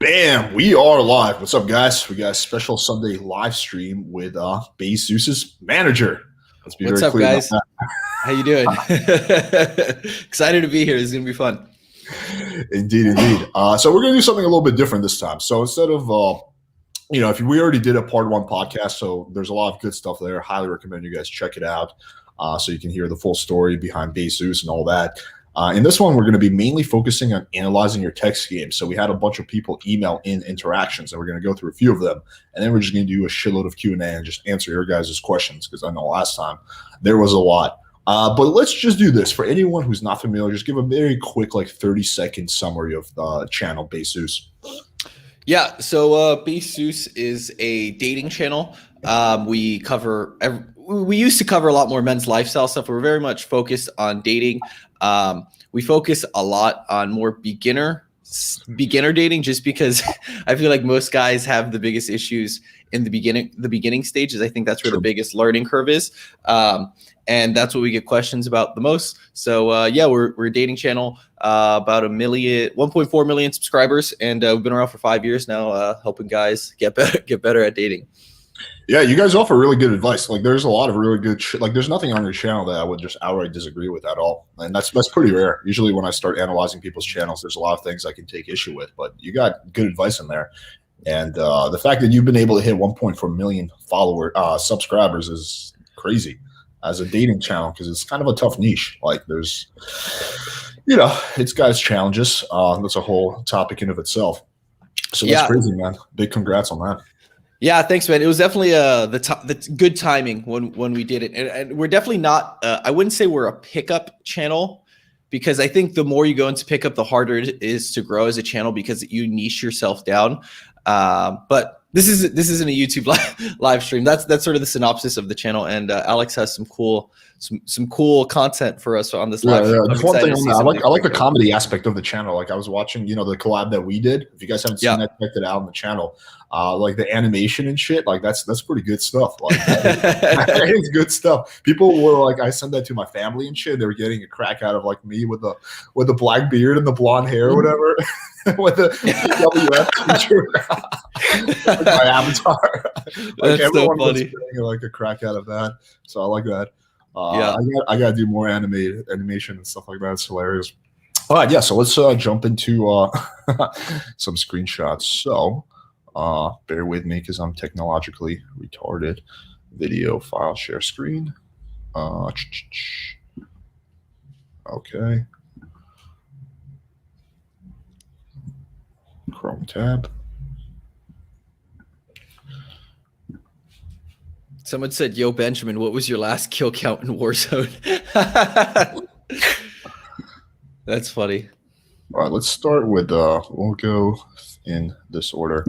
Bam! We are live. What's up, guys? We got a special Sunday live stream with Zeus's manager. Let's be What's very up, clear guys? about How you doing? Excited to be here. This is gonna be fun. that. Indeed. So we're gonna do something a little bit different this time. So instead of if we already did a part one podcast, so there's a lot of good stuff there. Highly recommend you guys check it out, so you can hear the full story behind Zeus and all that. In this one, we're going to be mainly focusing on analyzing your text game. So we had a bunch of people email in interactions, and we're going to go through a few of them, and then we're just going to do a shitload of Q&A and just answer your guys' questions, because I know last time there was a lot. But let's just do this. For anyone who's not familiar, just give a very quick, 30-second summary of the channel Zeus. Yeah, so Zeus is a dating channel. We used to cover a lot more men's lifestyle stuff. We're very much focused on dating. We focus a lot on more beginner dating, just because I feel like most guys have the biggest issues in the beginning stages. I think that's where the biggest learning curve is. And that's what we get questions about the most. So yeah, we're a dating channel, about 1.4 million subscribers, and we've been around for 5 years now, helping guys get better at dating. Yeah, you guys offer really good advice. There's a lot of really good shit. There's nothing on your channel that I would just outright disagree with at all. And that's pretty rare. Usually when I start analyzing people's channels, there's a lot of things I can take issue with. But you got good advice in there. And the fact that you've been able to hit 1.4 million subscribers is crazy as a dating channel, because it's kind of a tough niche. There's, it's guys' challenges. That's a whole topic in of itself. So that's crazy, man. Big congrats on that. Yeah, thanks, man. It was definitely the good timing when we did it, and we're definitely not. I wouldn't say we're a pickup channel, because I think the more you go into pickup, the harder it is to grow as a channel, because you niche yourself down. But this isn't a YouTube live stream. That's sort of the synopsis of the channel, and Alex has some cool content for us on this live stream. Just one thing on that. I like the comedy aspect of the channel. I was watching, the collab that we did. If you guys haven't seen that, check it out on the channel. The animation and shit, that's pretty good stuff. It's good stuff. People were I sent that to my family and shit. They were getting a crack out of me with the black beard and the blonde hair or whatever. With the WF feature. My avatar. That's everyone so funny. was getting a crack out of that. So I like that. I gotta do more animation and stuff like that. It's hilarious. All right, yeah. So let's jump into some screenshots. So bear with me, because I'm technologically retarded. Video file share screen. Okay. Chrome tab. Someone said, "Yo, Benjamin, what was your last kill count in Warzone?" That's funny. All right, let's start with we'll go in this order.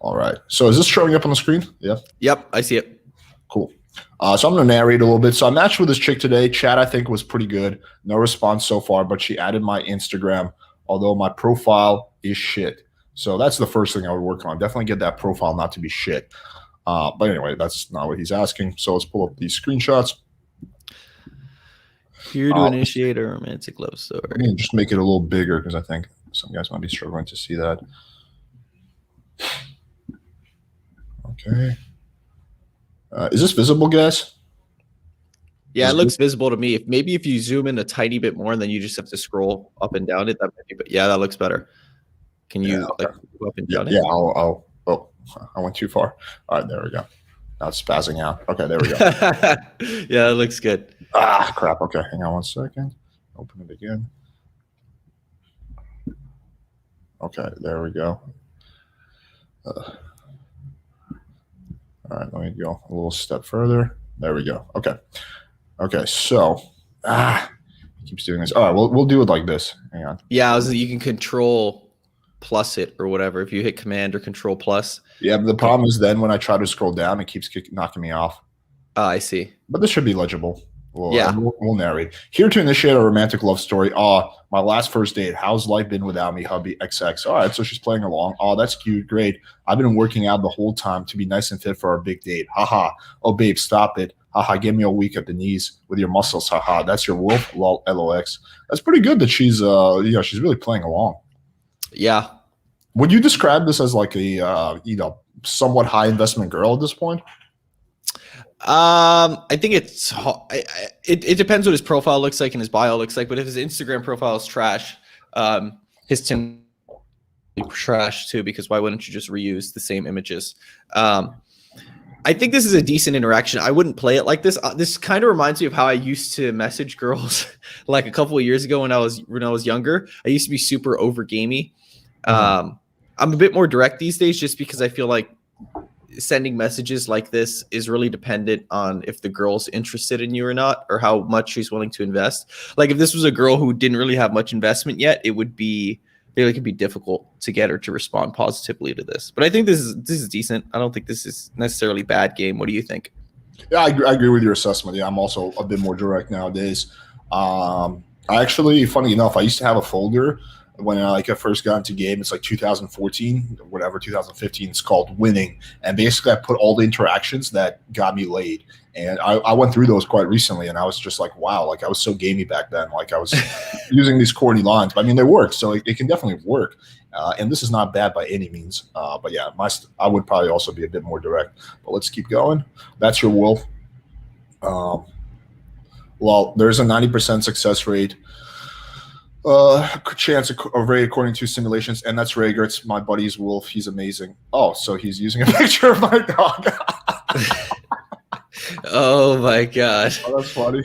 All right. So is this showing up on the screen? Yeah. Yep, I see it. Cool. So I'm going to narrate a little bit. So I matched with this chick today. Chat, I think, was pretty good. No response so far, but she added my Instagram, although my profile is shit. So that's the first thing I would work on. Definitely get that profile not to be shit. But anyway, that's not what he's asking. So let's pull up these screenshots. Here to initiate a romantic love story. Let me just make it a little bigger, because I think some guys might be struggling to see that. Okay. Is this visible, guys? Yeah, it looks visible to me. Maybe if you zoom in a tiny bit more, and then you just have to scroll up and down it, that might be. But yeah, that looks better. Can you go up and down it? Yeah, I'll. Oh, I went too far. All right, there we go. Now it's spazzing out. Okay, there we go. Yeah, it looks good. Crap. Okay, hang on 1 second. Open it again. Okay, there we go. All right, let me go a little step further. There we go. Okay, so it keeps doing this. All right, we'll do it like this. Hang on. Yeah, you can control plus it or whatever if you hit command or control plus. Yeah, but the problem is then when I try to scroll down, it keeps knocking me off. Oh, I see. But this should be legible. We'll narrate. Here to initiate a romantic love story. My last first date. How's life been without me, hubby XX? All right, so she's playing along. Oh, that's cute. Great. I've been working out the whole time to be nice and fit for our big date. Haha. Oh, babe, stop it. Haha, give me a week at the knees with your muscles. Haha, that's your wolf. Lol, LOX. That's pretty good that she's she's really playing along. Yeah. Would you describe this as like a somewhat high investment girl at this point? I think it depends what his profile looks like and his bio looks like. But if his Instagram profile is trash, his Tinder trash too. Because why wouldn't you just reuse the same images? I think this is a decent interaction. I wouldn't play it like this. This kind of reminds me of how I used to message girls like a couple of years ago when I was younger. I used to be super over gamey. I'm a bit more direct these days just because I feel like sending messages like this is really dependent on if the girl's interested in you or not, or how much she's willing to invest. Like if this was a girl who didn't really have much investment yet, it could be difficult to get her to respond positively to this. But I think this is decent. I don't think this is necessarily bad game. What do you think? Yeah, I agree with your assessment. Yeah, I'm also a bit more direct nowadays. I actually, funny enough, I used to have a folder when I first got into game. It's like 2014 or whatever, 2015. It's called Winning, and basically I put all the interactions that got me laid. And I went through those quite recently, and I was just like, wow, like I was so gamey back then. Like I was using these corny lines, but I mean they work, so it can definitely work. And this is not bad by any means. But yeah, I would probably also be a bit more direct. But let's keep going. That's your wolf. Well, there's a 90% success rate. Chance of rate according to simulations, and that's Rager. It's my buddy's wolf. He's amazing. Oh, so he's using a picture of my dog. Oh my god. Oh, that's funny.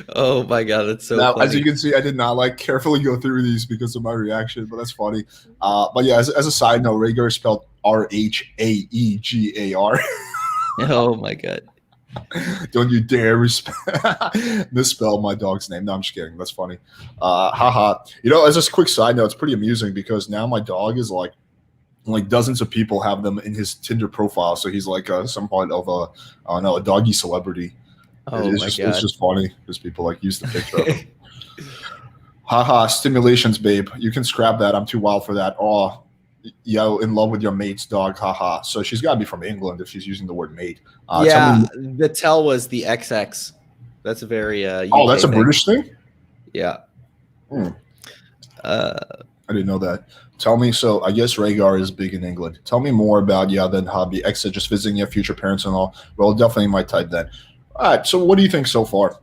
Oh my god, that's so now, funny. as you can see, I did not carefully go through these because of my reaction, but that's funny. But yeah, as a side note, Rager is spelled Rhaegar. Oh my god. Don't you dare misspell my dog's name. No, I'm just kidding. That's funny. Haha. As a quick side note, it's pretty amusing because now my dog is like dozens of people have them in his Tinder profile. So he's like some point of a doggy celebrity. Oh my god. It's just funny because people use the picture of him. Haha, stimulations, babe. You can scrap that. I'm too wild for that. Oh, yo, in love with your mate's dog. Haha. So she's got to be from England if she's using the word mate. Yeah, the tell was the XX. That's a very UK that's a thing. British thing? Yeah. I didn't know that. Tell me, so I guess Rhaegar is big in England. Tell me more about then hobby. Exit, just visiting your future parents and all. Well, definitely my type then. All right, so what do you think so far?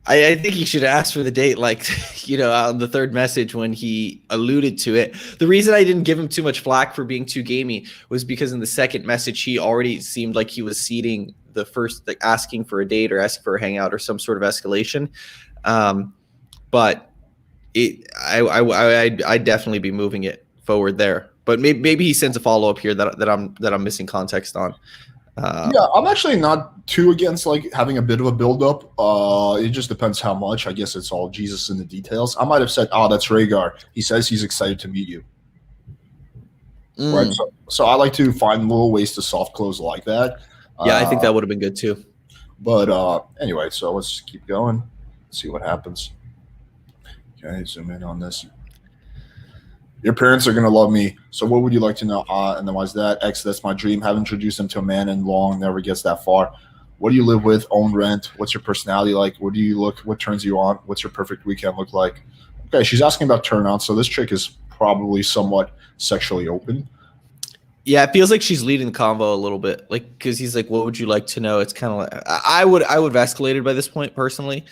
I think he should ask for the date, on the third message when he alluded to it. The reason I didn't give him too much flack for being too gamey was because in the second message, he already seemed like he was seeding the first, asking for a date or asking for a hangout or some sort of escalation. But I'd definitely be moving it forward there. But maybe he sends a follow up here that I'm missing context on. Yeah, I'm actually not too against having a bit of a build up. It just depends how much. I guess it's all Jesus in the details. I might have said, "Oh, that's Rhaegar. He says he's excited to meet you." Right. So I like to find little ways to soft close like that. Yeah, I think that would have been good too. But anyway, so let's keep going. See what happens. Okay, zoom in on this. Your parents are going to love me. So what would you like to know? And then why is that? X, that's my dream. Haven't introduced them to a man in long, never gets that far. What do you live with? Own rent? What's your personality like? Where do you look? What turns you on? What's your perfect weekend look like? Okay, she's asking about turnouts. So this chick is probably somewhat sexually open. Yeah, it feels like she's leading the convo a little bit. Because he's like, what would you like to know? It's kind of like, I would have escalated by this point personally.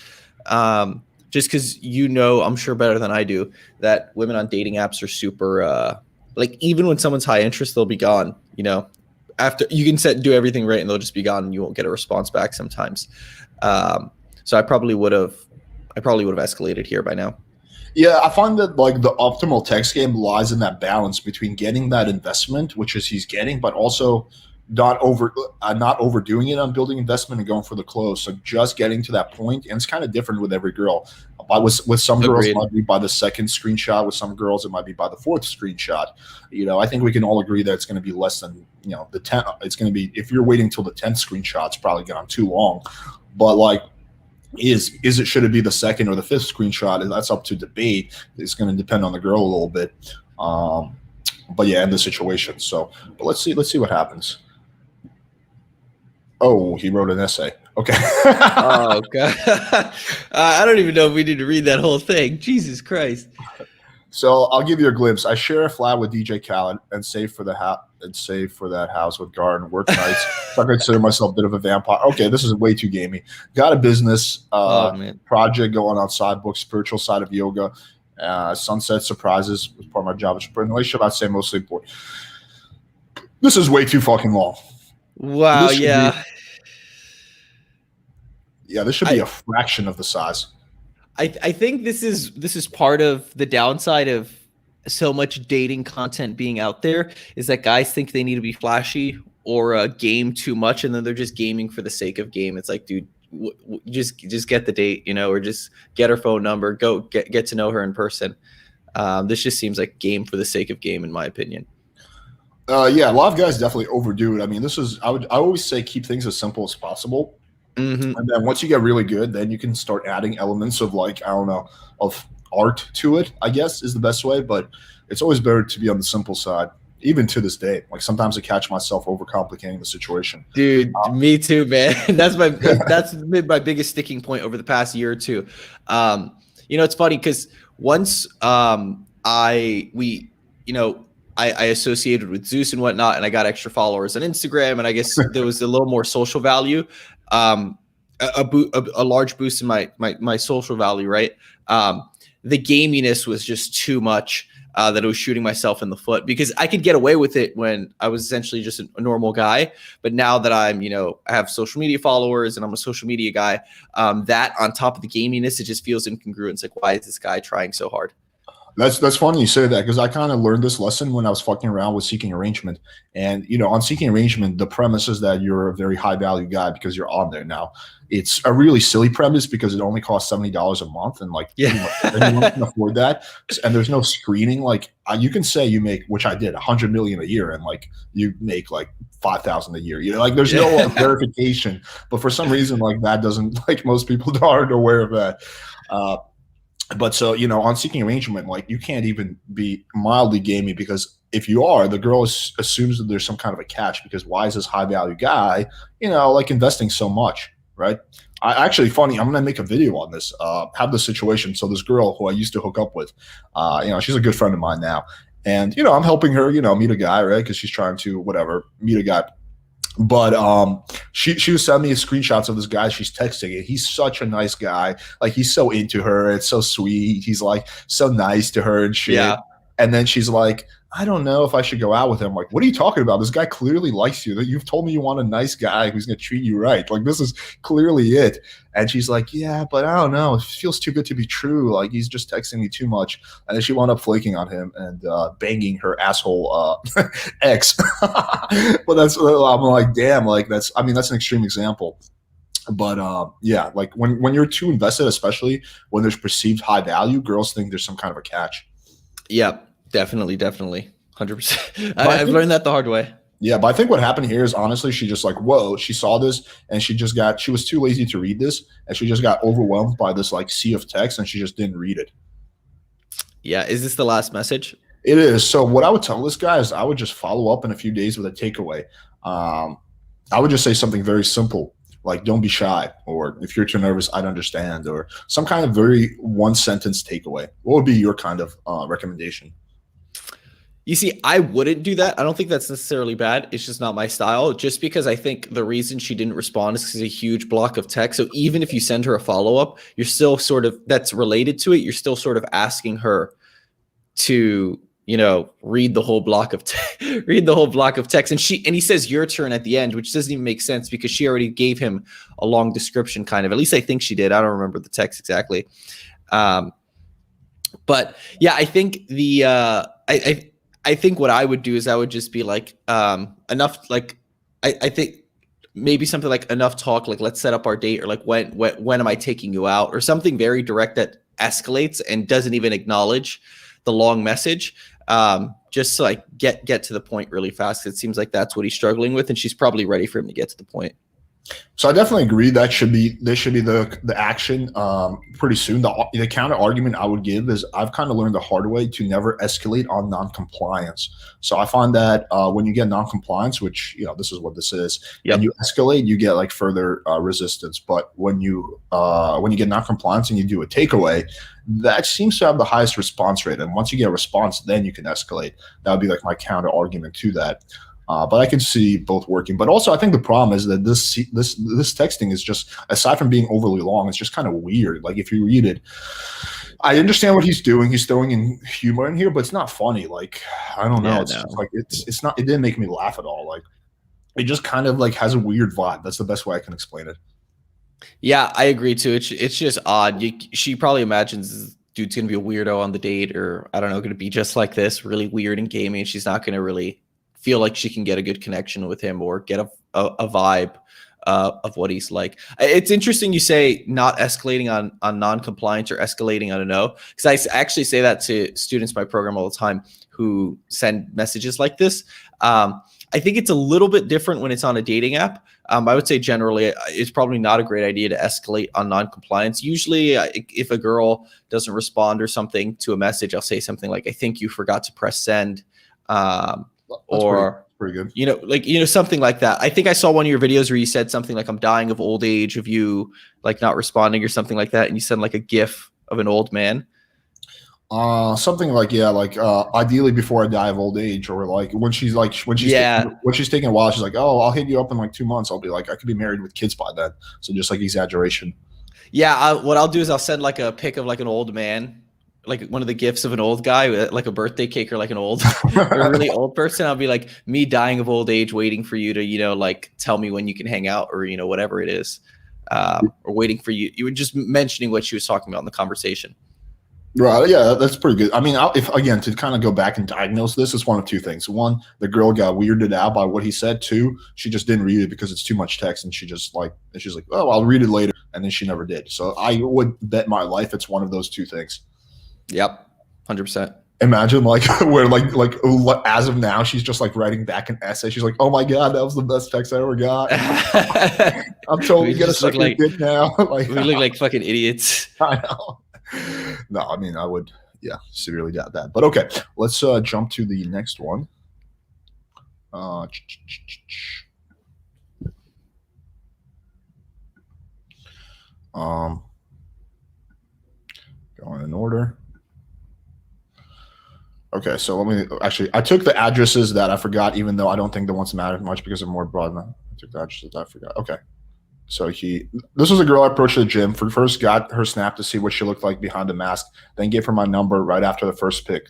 Just because I'm sure better than I do, that women on dating apps are super, even when someone's high interest, they'll be gone, after you can do everything right and they'll just be gone and you won't get a response back sometimes. So I probably would have escalated here by now. Yeah, I find that the optimal text game lies in that balance between getting that investment, which is he's getting, but also not overdoing it on building investment and going for the close. So just getting to that point, and it's kind of different with every girl. With some girls, it might be by the second screenshot. With some girls, it might be by the fourth screenshot. I think we can all agree that it's going to be less than the 10. It's going to be, if you're waiting till the 10th screenshot, it's probably gone too long. But should it be the second or the fifth screenshot? That's up to debate. It's going to depend on the girl a little bit. But yeah, in the situation. So, but let's see what happens. Oh, he wrote an essay. Okay. Oh, God. I don't even know if we need to read that whole thing. Jesus Christ. So I'll give you a glimpse. I share a flat with DJ Khaled and save for that house with garden work nights. So I consider myself a bit of a vampire. Okay, this is way too gamey. Got a business Oh man. project going outside, book spiritual side of yoga. Sunset surprises was part of my job. In relationship, I'd say mostly important. This is way too fucking long. Wow. Yeah. This should be a fraction of the size. I think this is part of the downside of so much dating content being out there, is that guys think they need to be flashy or game too much, and then they're just gaming for the sake of game. It's like, dude, just get the date, or just get her phone number, go get to know her in person. This just seems like game for the sake of game, in my opinion. A lot of guys definitely overdo it. I mean, I always say keep things as simple as possible. Mm-hmm. And then once you get really good, then you can start adding elements of of art to it, I guess is the best way. But it's always better to be on the simple side, even to this day. Like sometimes I catch myself overcomplicating the situation. Dude, me too, man. That's been my biggest sticking point over the past year or two. It's funny because once I associated with Zeus and whatnot, and I got extra followers on Instagram, and I guess there was a little more social value, a large boost in my social value, right? The gaminess was just too much, that I was shooting myself in the foot, because I could get away with it when I was essentially just a normal guy. But now that I have social media followers and I'm a social media guy, that on top of the gaminess, it just feels incongruent. It's like, why is this guy trying so hard? That's funny you say that, because I kind of learned this lesson when I was fucking around with Seeking Arrangement. And, on Seeking Arrangement, the premise is that you're a very high value guy because you're on there now. It's a really silly premise because it only costs $70 a month, and anyone can afford that. And there's no screening. Like you can say you make, which I did, $100 million a year, and you make $5,000 a year. There's no verification. But for some reason, that doesn't, most people aren't aware of that. But so, on Seeking Arrangement, you can't even be mildly gamey, because if you are, the girl assumes that there's some kind of a catch, because why is this high value guy, investing so much, right? Actually, funny, I'm going to make a video on this, have this situation. So this girl who I used to hook up with, she's a good friend of mine now. And, I'm helping her, meet a guy, right? Because she's trying to, meet a guy. But she was sending me screenshots of this guy she's texting, and he's such a nice guy. He's so into her. It's so sweet. He's so nice to her and shit. Yeah. And then she's like, I don't know if I should go out with him. What are you talking about? This guy clearly likes you. You've told me you want a nice guy who's going to treat you right. This is clearly it. And she's like, yeah, but I don't know. It feels too good to be true. He's just texting me too much. And then she wound up flaking on him and banging her asshole ex. But I'm like, damn, that's an extreme example. But when you're too invested, especially when there's perceived high value, girls think there's some kind of a catch. Yeah. Definitely. 100%. I've learned that the hard way. Yeah, but I think what happened here is, honestly, she just whoa, she saw this and she was too lazy to read this, and she just got overwhelmed by this sea of text, and she just didn't read it. Yeah. Is this the last message? It is. So what I would tell this guy is I would just follow up in a few days with a takeaway. I would just say something very simple, don't be shy, or if you're too nervous, I'd understand, or some kind of very one sentence takeaway. What would be your kind of recommendation? You see, I wouldn't do that. I don't think that's necessarily bad. It's just not my style. Just because I think the reason she didn't respond is because a huge block of text. So even if you send her a follow-up, you're still that's related to it. You're still sort of asking her to, read the whole block of text. And he says your turn at the end, which doesn't even make sense because she already gave him a long description, kind of. At least I think she did. I don't remember the text exactly. But yeah, I think I think what I would do is I would just be enough, I think maybe something like enough talk, let's set up our date, or when am I taking you out, or something very direct that escalates and doesn't even acknowledge the long message, just to get to the point really fast. It seems like that's what he's struggling with, and she's probably ready for him to get to the point. So I definitely agree that should be the action pretty soon. The counter argument I would give is I've kind of learned the hard way to never escalate on non-compliance. So I find that when you get non-compliance, which this is what this is, Yep. and you escalate, you get like further resistance. But when you get non-compliance and you do a takeaway, that seems to have the highest response rate. And once you get a response, then you can escalate. That would be like my counter argument to that. But I can see both working. But also, I think the problem is that this texting is just, aside from being overly long, it's just kind of weird. Like if you read it, I understand what he's doing. He's throwing in humor in here, but it's not funny. Like I don't know. Yeah, it's no. just like it's not. It didn't make me laugh at all. Like it just kind of like has a weird vibe. That's the best way I can explain it. Yeah, I agree too. It's just odd. She probably imagines this dude's gonna be a weirdo on the date, or I don't know, gonna be just like this, really weird and gaming. She's not gonna really feel like she can get a good connection with him or get a vibe of what he's like. It's interesting you say not escalating on non-compliance or escalating on a no, because I actually say that to students in my program all the time who send messages like this. I think it's a little bit different when it's on a dating app. I would say generally it's probably not a great idea to escalate on non-compliance. Usually if a girl doesn't respond or something to a message, I'll say something like, I think you forgot to press send. Or pretty good. Something like that. I think I saw one of your videos where you said something like, I'm dying of old age, of you like not responding or something like that. And you send like a GIF of an old man. Something like ideally before I die of old age, or like when she's taking a while, she's like, oh, I'll hit you up in like 2 months. I'll be like, I could be married with kids by then. So just like exaggeration. Yeah, what I'll do is I'll send like a pic of like an old man, like one of the gifts of an old guy, like a birthday cake or like an old, or a really old person. I'll be like, me dying of old age, waiting for you to, like tell me when you can hang out, or, whatever it is, or waiting for you. You were just mentioning what she was talking about in the conversation. Right. Yeah, that's pretty good. I mean, if again, to kind of go back and diagnose this, it's one of two things. One, the girl got weirded out by what he said. Two, she just didn't read it because it's too much text, and she's like, oh, I'll read it later, and then she never did. So I would bet my life it's one of those two things. Yep, 100%. Imagine like where like as of now she's just like writing back an essay. She's like, oh my god, that was the best text I ever got. I'm totally gonna suck your dick now. Like we look like fucking idiots. I know. No, I mean I would severely doubt that. But okay, let's jump to the next one. Going in order. Okay, so I took the addresses that I forgot, even though I don't think the ones matter much because they're more broad. I took the addresses that I forgot. Okay. So this was a girl I approached at the gym. First got her snap to see what she looked like behind the mask, then gave her my number right after the first pick.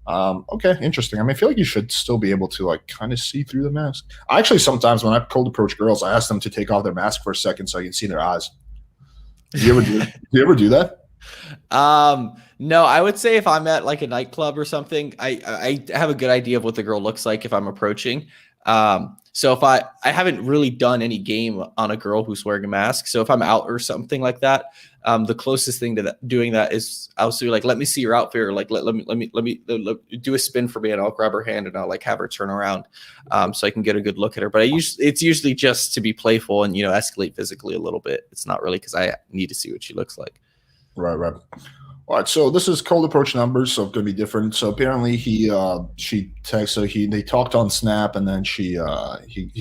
Okay, interesting. I mean, I feel like you should still be able to like kind of see through the mask. I actually sometimes when I cold approach girls, I ask them to take off their mask for a second so I can see their eyes. Do you ever do that? No, I would say if I'm at like a nightclub or something, I have a good idea of what the girl looks like if I'm approaching. So if I haven't really done any game on a girl who's wearing a mask. So if I'm out or something like that, the closest thing to doing that is I'll say like, let me see your outfit, or like let me do a spin for me, and I'll grab her hand and I'll like have her turn around, so I can get a good look at her. But it's usually just to be playful and she physically a little bit. It's not really because I need to see what she looks like. Right. All right, so this is cold approach numbers, so it's going to be different. So apparently she texted, so they talked on Snap, and then he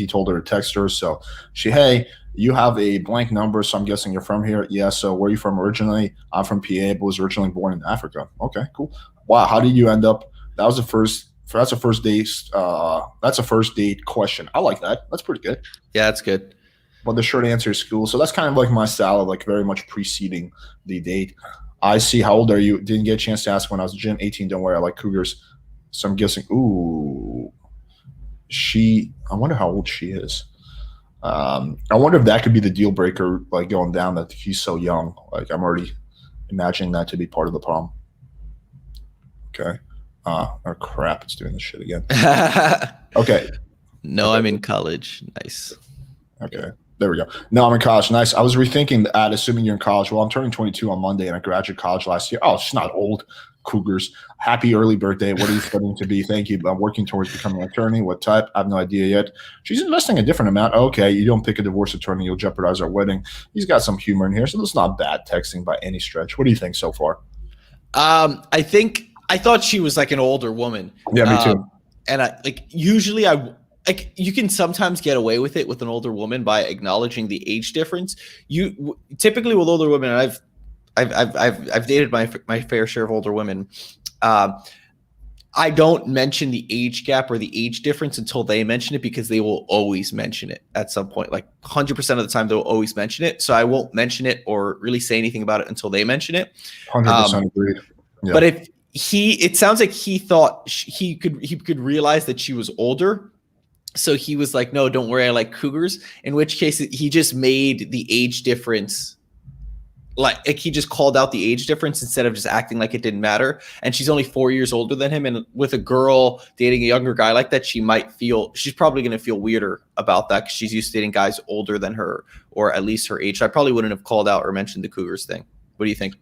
told her to text her. So hey, you have a blank number, so I'm guessing you're from here. Yeah, so where are you from originally? I'm from PA, but was originally born in Africa. Okay, cool. Wow, how did you end up? That's a first date. That's a first date question. I like that. That's pretty good. Yeah, that's good. But the short answer is school. So that's kind of like my style of like very much preceding the date. I see. How old are you? Didn't get a chance to ask when I was at the gym. 18. Don't worry. I like cougars. So I'm guessing. Ooh, I wonder how old she is. I wonder if that could be the deal breaker, like going down that he's so young. Like I'm already imagining that to be part of the problem. Okay. Oh crap! It's doing this shit again. Okay. No, I'm in college. Nice. Okay. There we go. No, I'm in college. Nice. I was rethinking that, assuming you're in college. Well, I'm turning 22 on Monday, and I graduated college last year. Oh, she's not old. Cougars. Happy early birthday. What are you studying to be? Thank you. I'm working towards becoming an attorney. What type? I have no idea yet. She's investing a different amount. Okay, you don't pick a divorce attorney, you'll jeopardize our wedding. He's got some humor in here, so that's not bad texting by any stretch. What do you think so far? I thought she was like an older woman. Yeah, me too. And usually you can sometimes get away with it with an older woman by acknowledging the age difference. You typically with older women, and I've dated my fair share of older women. I don't mention the age gap or the age difference until they mention it, because they will always mention it at some point. Like 100% of the time, they'll always mention it. So I won't mention it or really say anything about it until they mention it. 100% agreed. Yeah. But it sounds like he thought he could realize that she was older. So he was like, no, don't worry, I like cougars. In which case he just made the age difference, like he just called out the age difference instead of just acting like it didn't matter. And she's only 4 years older than him. And with a girl dating a younger guy like that, she's probably going to feel weirder about that, because she's used to dating guys older than her, or at least her age. So I probably wouldn't have called out or mentioned the cougars thing. What do you think?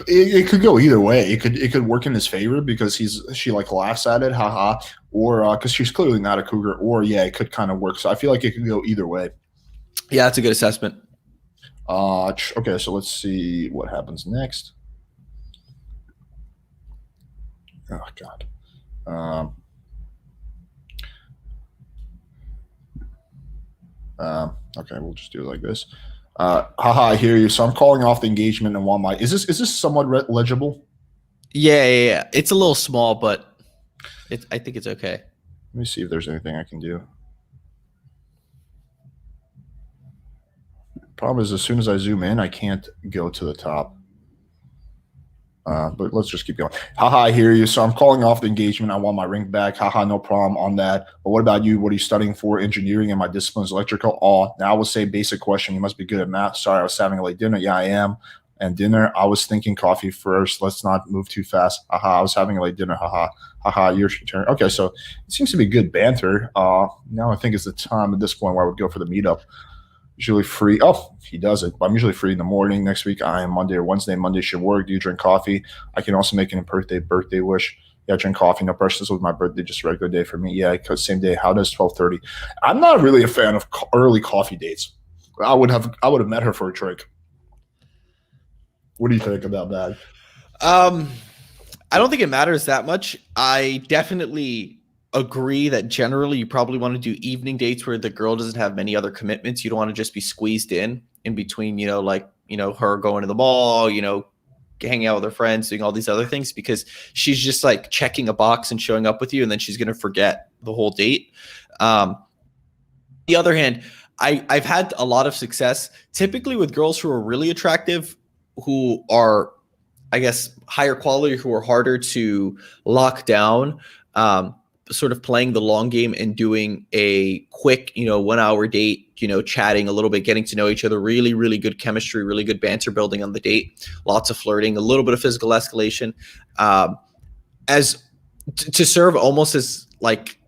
It could go either way. It could work in his favor because she like laughs at it, haha, or because she's clearly not a cougar, or yeah, it could kind of work. So I feel like it could go either way. Yeah, that's a good assessment. Okay, so let's see what happens next. Oh God. Okay, we'll just do it like this. Haha, I hear you. So I'm calling off the engagement and want my. Is this somewhat legible? Yeah. It's a little small, but I think it's okay. Let me see if there's anything I can do. Problem is, as soon as I zoom in, I can't go to the top. But let's just keep going. Haha, I hear you. So I'm calling off the engagement. I want my ring back. Haha, no problem on that. But what about you? What are you studying for? Engineering, and my discipline is electrical. Oh, now I will say basic question. You must be good at math. Sorry, I was having a late dinner. Yeah, I am. And dinner, I was thinking coffee first. Let's not move too fast. Haha, I was having a late dinner. Haha. Haha, your turn. Okay, so it seems to be good banter. Now I think it's the time at this point where I would go for the meetup. Usually free. Oh, he does it. I'm usually free in the morning. Next week, I am Monday or Wednesday. Monday should work. Do you drink coffee? I can also make an birthday wish. Yeah, drink coffee. No pressure. This was my birthday, just a regular day for me. Yeah, because same day. How does 12:30? I'm not really a fan of early coffee dates. I would have met her for a drink. What do you think about that? I don't think it matters that much. I definitely agree that generally you probably want to do evening dates where the girl doesn't have many other commitments. You don't want to just be squeezed in between, her going to the mall, hanging out with her friends, doing all these other things, because she's just like checking a box and showing up with you, and then she's going to forget the whole date. On the other hand, I've had a lot of success typically with girls who are really attractive, who are, I guess, higher quality, who are harder to lock down, sort of playing the long game and doing a quick, 1 hour date, chatting a little bit, getting to know each other, really, really good chemistry, really good banter building on the date, lots of flirting, a little bit of physical escalation, to serve almost as like,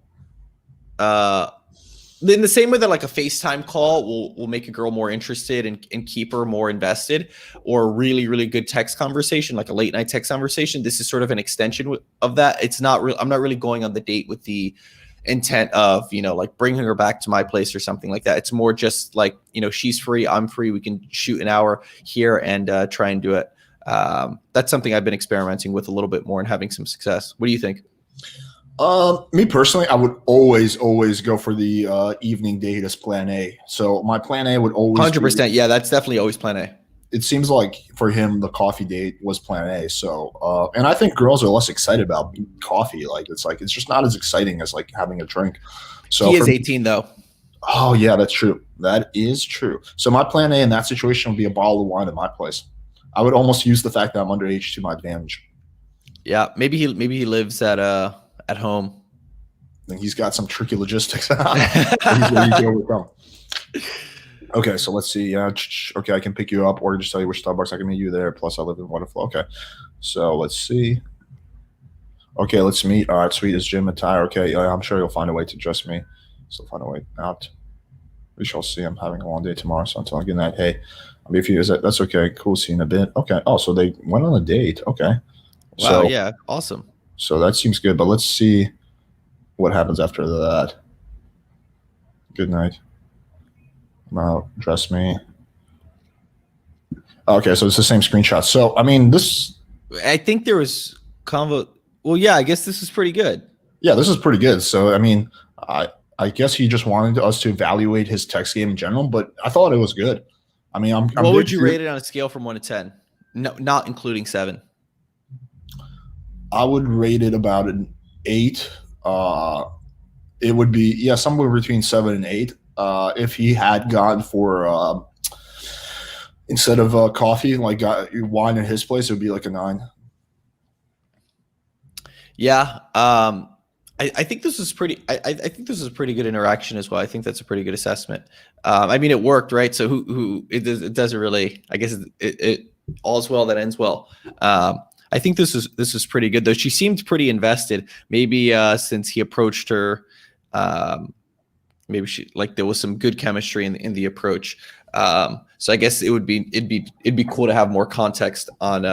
in the same way that like a FaceTime call will make a girl more interested and keep her more invested, or a really, really good text conversation, like a late night text conversation. This is sort of an extension of that. It's not real. I'm not really going on the date with the intent of, like bringing her back to my place or something like that. It's more just like, she's free, I'm free. We can shoot an hour here and try and do it. That's something I've been experimenting with a little bit more and having some success. What do you think? Me personally, I would always go for the evening date as plan A. So my plan A would always 100%. Yeah, that's definitely always plan A. It seems like for him, the coffee date was plan A. So, and I think girls are less excited about coffee. It's just not as exciting as like having a drink. So he is 18 though. Oh yeah, that's true. That is true. So my plan A in that situation would be a bottle of wine at my place. I would almost use the fact that I'm underage to my advantage. Yeah, maybe he lives at home. I think he's got some tricky logistics. He's ready to overcome. Okay, so let's see. Okay, I can pick you up or just tell you which Starbucks I can meet you there. Plus, I live in Waterfall. Okay, so let's see. Okay, let's meet. All right, sweet as gym attire. Okay, I'm sure you'll find a way to dress me. So find a way out. We shall see. I'm having a long day tomorrow, so until I get that, hey, I'll be a few years. That's okay. Cool. See you in a bit. Okay. Oh, so they went on a date. Okay. Wow. So Yeah. Awesome. so that seems good. But let's see what happens after that. Good night. Now dress me. Okay, so it's the same screenshot. So I mean, this. I think there was convo. Well, yeah. I guess this is pretty good. Yeah, this is pretty good. So I mean, I guess he just wanted us to evaluate his text game in general, but I thought it was good. I mean, I'm What would you rate it on a scale from 1 to 10? No, not including 7. I would rate it about an 8. It would be somewhere between 7 and 8. If he had gone for instead of coffee, like got wine in his place, it would be like a 9. Yeah. I think this is pretty. I think this is a pretty good interaction as well. I think that's a pretty good assessment. I mean, it worked, right? So it doesn't really. I guess it all's well that ends well. I think this is pretty good though. She seemed pretty invested. Maybe since he approached her, maybe there was some good chemistry in the approach. So I guess it'd be cool to have more context on.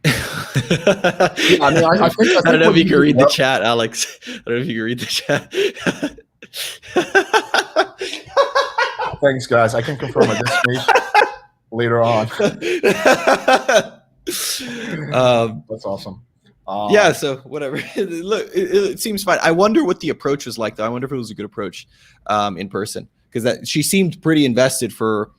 I mean, I think I don't know if you can read the chat, Alex. I don't know if you can read the chat. Thanks, guys. I can confirm a destination later on. That's awesome. Yeah, so whatever. Look, it seems fine. I wonder what the approach was like, though. I wonder if it was a good approach in person, because she seemed pretty invested for.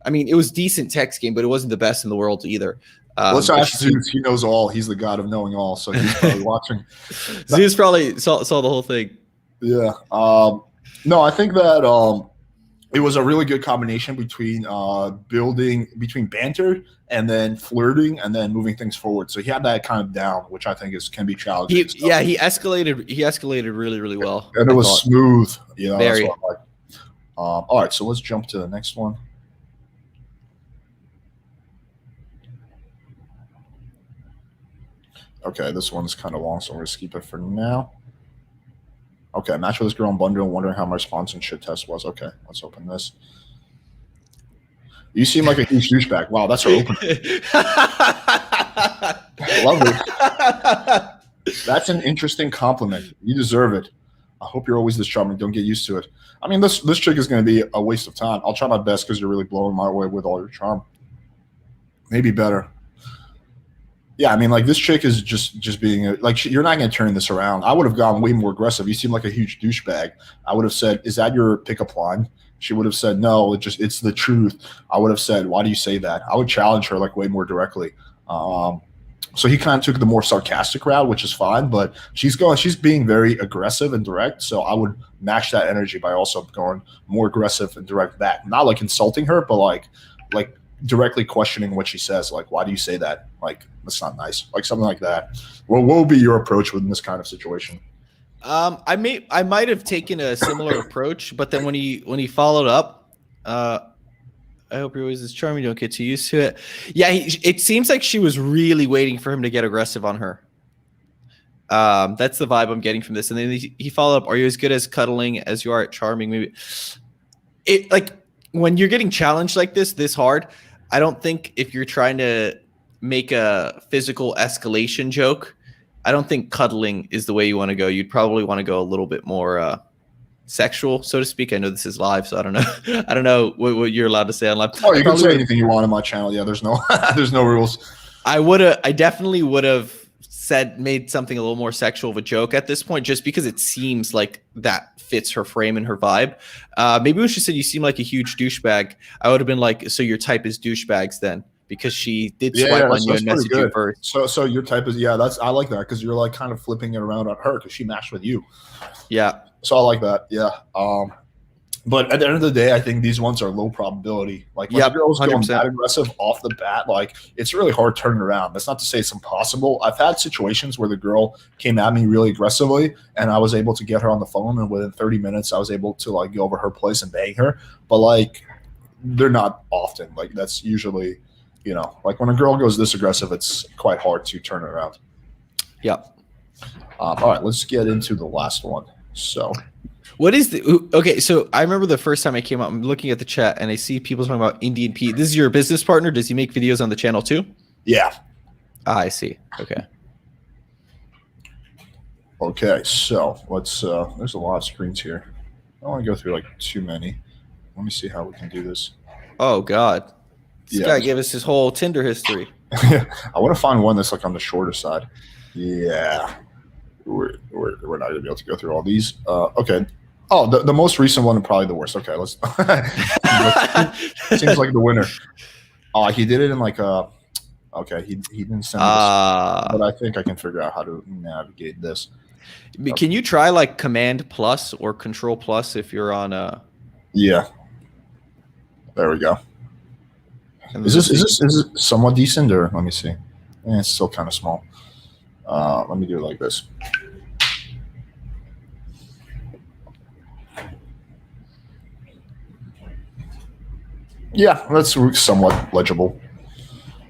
I mean, it was decent text game, but it wasn't the best in the world either. Let's ask Zeus. He knows all. He's the god of knowing all, so he's probably watching. Zeus probably saw the whole thing. Yeah. No, I think that it was a really good combination between between banter and then flirting and then moving things forward. So he had that kind of down, which I think can be challenging. He escalated really, really well. And it was smooth. Yeah. Very. That's what I like. All right, so let's jump to the next one. Okay, this one's kind of long, so we're going to skip it for now. Okay, match with this girl on Bundle, wondering how my response and shit test was. Okay, let's open this. You seem like a huge douchebag. Wow, that's our opener. Love it. That's an interesting compliment. You deserve it. I hope you're always this charming. Don't get used to it. I mean, this chick is going to be a waste of time. I'll try my best because you're really blowing my way with all your charm. Maybe better. Yeah, I mean, like this chick is just being you're not going to turn this around. I would have gone way more aggressive. You seem like a huge douchebag. I would have said, "Is that your pickup line?" She would have said, "No, it's the truth." I would have said, "Why do you say that?" I would challenge her like way more directly. So he kind of took the more sarcastic route, which is fine. But she's being very aggressive and direct. So I would match that energy by also going more aggressive and direct back. Not like insulting her, but like directly questioning what she says, like, why do you say that? Like, that's not nice. Like something like that. What will be your approach in this kind of situation? I might have taken a similar approach, but then when he followed up, I hope you're always as charming. Don't get too used to it. Yeah, it seems like she was really waiting for him to get aggressive on her. That's the vibe I'm getting from this. And then he followed up, "Are you as good as cuddling as you are at charming?" Maybe when you're getting challenged like this hard, I don't think if you're trying to make a physical escalation joke, I don't think cuddling is the way you want to go. You'd probably want to go a little bit more sexual, so to speak. I know this is live, so I don't know. I don't know what you're allowed to say on live. Oh, you can say anything you want on my channel. Yeah, there's no rules. I definitely would have made something a little more sexual of a joke at this point, just because it seems like that fits her frame and her vibe. Maybe when she said, "You seem like a huge douchebag," I would have been like, "So your type is douchebags then?" Because she did swipe on you and message you first. So your type is I like that because you're like kind of flipping it around on her because she matched with you. Yeah. So I like that. Yeah. But at the end of the day, I think these ones are low probability. Like when the girl's going that aggressive off the bat, like it's really hard turning around. That's not to say it's impossible. I've had situations where the girl came at me really aggressively and I was able to get her on the phone, and within 30 minutes I was able to like go over her place and bang her. But like they're not often. Like that's usually, like when a girl goes this aggressive, it's quite hard to turn it around. Yeah. All right, let's get into the last one. So What is the okay? So I remember the first time I came out. I'm looking at the chat and I see people talking about Indian Pete. This is your business partner. Does he make videos on the channel too? Yeah. I see. Okay. Okay, so let's there's a lot of screens here. I don't want to go through like too many. Let me see how we can do this. Oh God, this Yeah. guy gave us his whole Tinder history. I want to find one that's like on the shorter side. Yeah. We're not gonna be able to go through all these. Okay. Oh, the most recent one and probably the worst. Okay, let's seems like the winner. He did it in like okay, he didn't send me this, but I think I can figure out how to navigate this. Can you try like Command Plus or Control Plus if you're on a? Yeah. There we go. Is this somewhat decent, or let me see? It's still kind of small. Let me do it like this. Yeah, that's somewhat legible.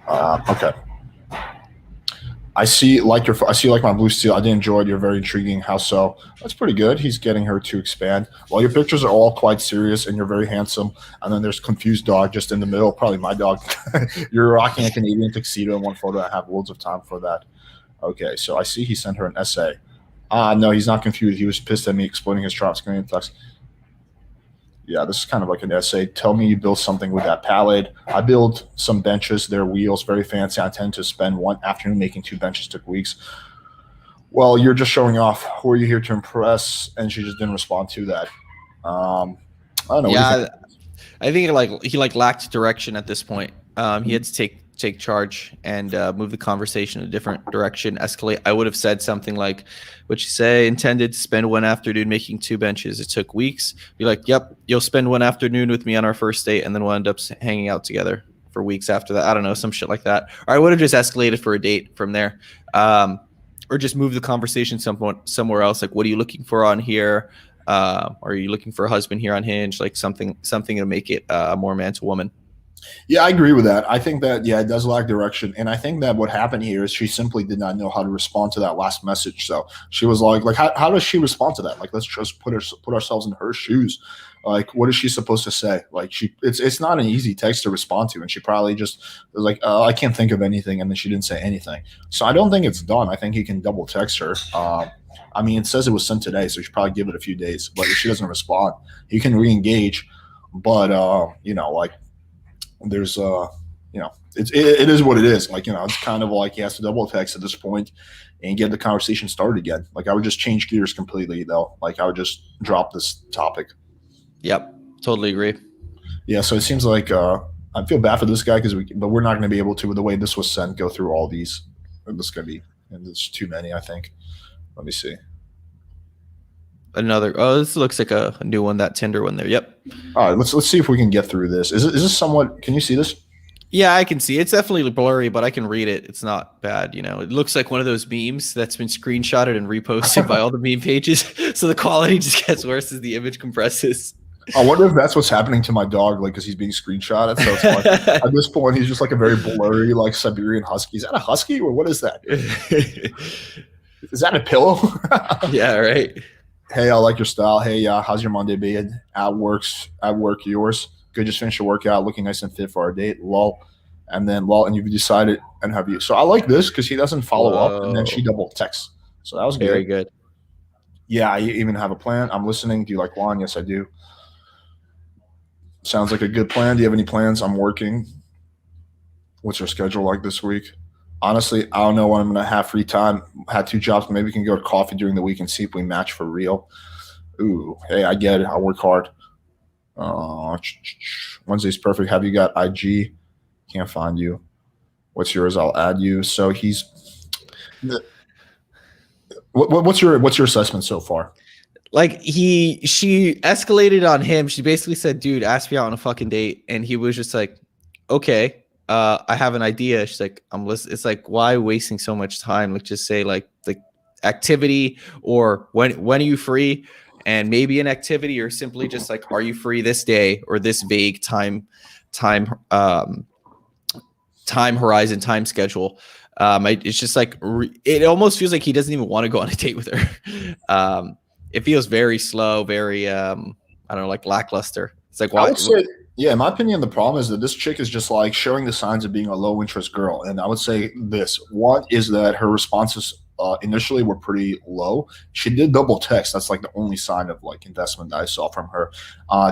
Okay. I see like my blue steel. I did enjoy it. You're very intriguing. How so? That's pretty good. He's getting her to expand. Well, your pictures are all quite serious, and you're very handsome. And then there's confused dog just in the middle. Probably my dog. You're rocking a Canadian tuxedo in one photo. I have loads of time for that. Okay, so I see he sent her an essay. No, he's not confused. He was pissed at me explaining his Trump's Canadian tux. Yeah, this is kind of like an essay. Tell me you built something with that pallet. I built some benches. They're wheels, very fancy. I tend to spend one afternoon making 2 benches. Took weeks. Well, you're just showing off. Who are you here to impress? And she just didn't respond to that. I don't know. Yeah, I think he lacked direction at this point. He had to take charge and move the conversation in a different direction, escalate. I would have said something like, "What you say? Intended to spend one afternoon making 2 benches. It took weeks." Be like, "Yep, you'll spend one afternoon with me on our first date, and then we'll end up hanging out together for weeks after that." I don't know, some shit like that. Or I would have just escalated for a date from there, or just move the conversation somewhere else. Like, what are you looking for on here? Are you looking for a husband here on Hinge? Like something to make it more man to woman. Yeah, I agree with that. I think that, it does lack direction. And I think that what happened here is she simply did not know how to respond to that last message. So she was like how does she respond to that? Like, let's just put ourselves in her shoes. Like, what is she supposed to say? Like, it's not an easy text to respond to. And she probably just was like, I can't think of anything. And then she didn't say anything. So I don't think it's done. I think he can double text her. I mean, it says it was sent today, so you should probably give it a few days. But if she doesn't respond, he can re-engage. But, like, there's it is what it is. Like, it's kind of like he has to double text at this point and get the conversation started again. Like, I would just change gears completely though. Like, I would just drop this topic. Yep, totally agree. Yeah, so it seems like I feel bad for this guy but we're not going to be able to, with the way this was sent, go through all these. This is going to be, and there's too many, I think. Let me see. This looks like a new one, that Tinder one there. Yep. All right, let's see if we can get through this. Is this somewhat? Can you see this? Yeah, I can see. It's definitely blurry, but I can read it. It's not bad. It looks like one of those memes that's been screenshotted and reposted by all the meme pages. So the quality just gets worse as the image compresses. I wonder if that's what's happening to my dog, like, because he's being screenshotted. So it's like, at this point, he's just like a very blurry, like, Siberian husky. Is that a husky, or what is that? Is that a pillow? Yeah, right. Hey, I like your style. Hey, how's your Monday been? At work, yours. Good, just finished your workout, looking nice and fit for our date. Lol. And then lol, and you've decided and have you. So I like this because he doesn't follow up, and then she double texts. So that was good. Very good. Yeah, I even have a plan. I'm listening. Do you like wine? Yes, I do. Sounds like a good plan. Do you have any plans? I'm working. What's your schedule like this week? Honestly, I don't know when I'm going to have free time. Had 2 jobs. Maybe we can go to coffee during the week and see if we match for real. Ooh, hey, I get it. I work hard. Wednesday's perfect. Have you got IG? Can't find you. What's yours? I'll add you. So he's what's your assessment so far? Like, she escalated on him. She basically said, "Dude, ask me out on a fucking date," and he was just like, "Okay, I have an idea." She's like, "I'm listening." It's like, why wasting so much time? Like, just say like the activity, or when are you free, and maybe an activity, or simply just like, are you free this day, or this vague time horizon, time schedule. It's just like it almost feels like he doesn't even want to go on a date with her. It feels very slow, very I don't know, like lackluster. It's like, I why? would say, yeah, in my opinion, the problem is that this chick is just like showing the signs of being a low interest girl. And I would say this: one is that her responses initially were pretty low. She did double text. That's like the only sign of like investment that I saw from her.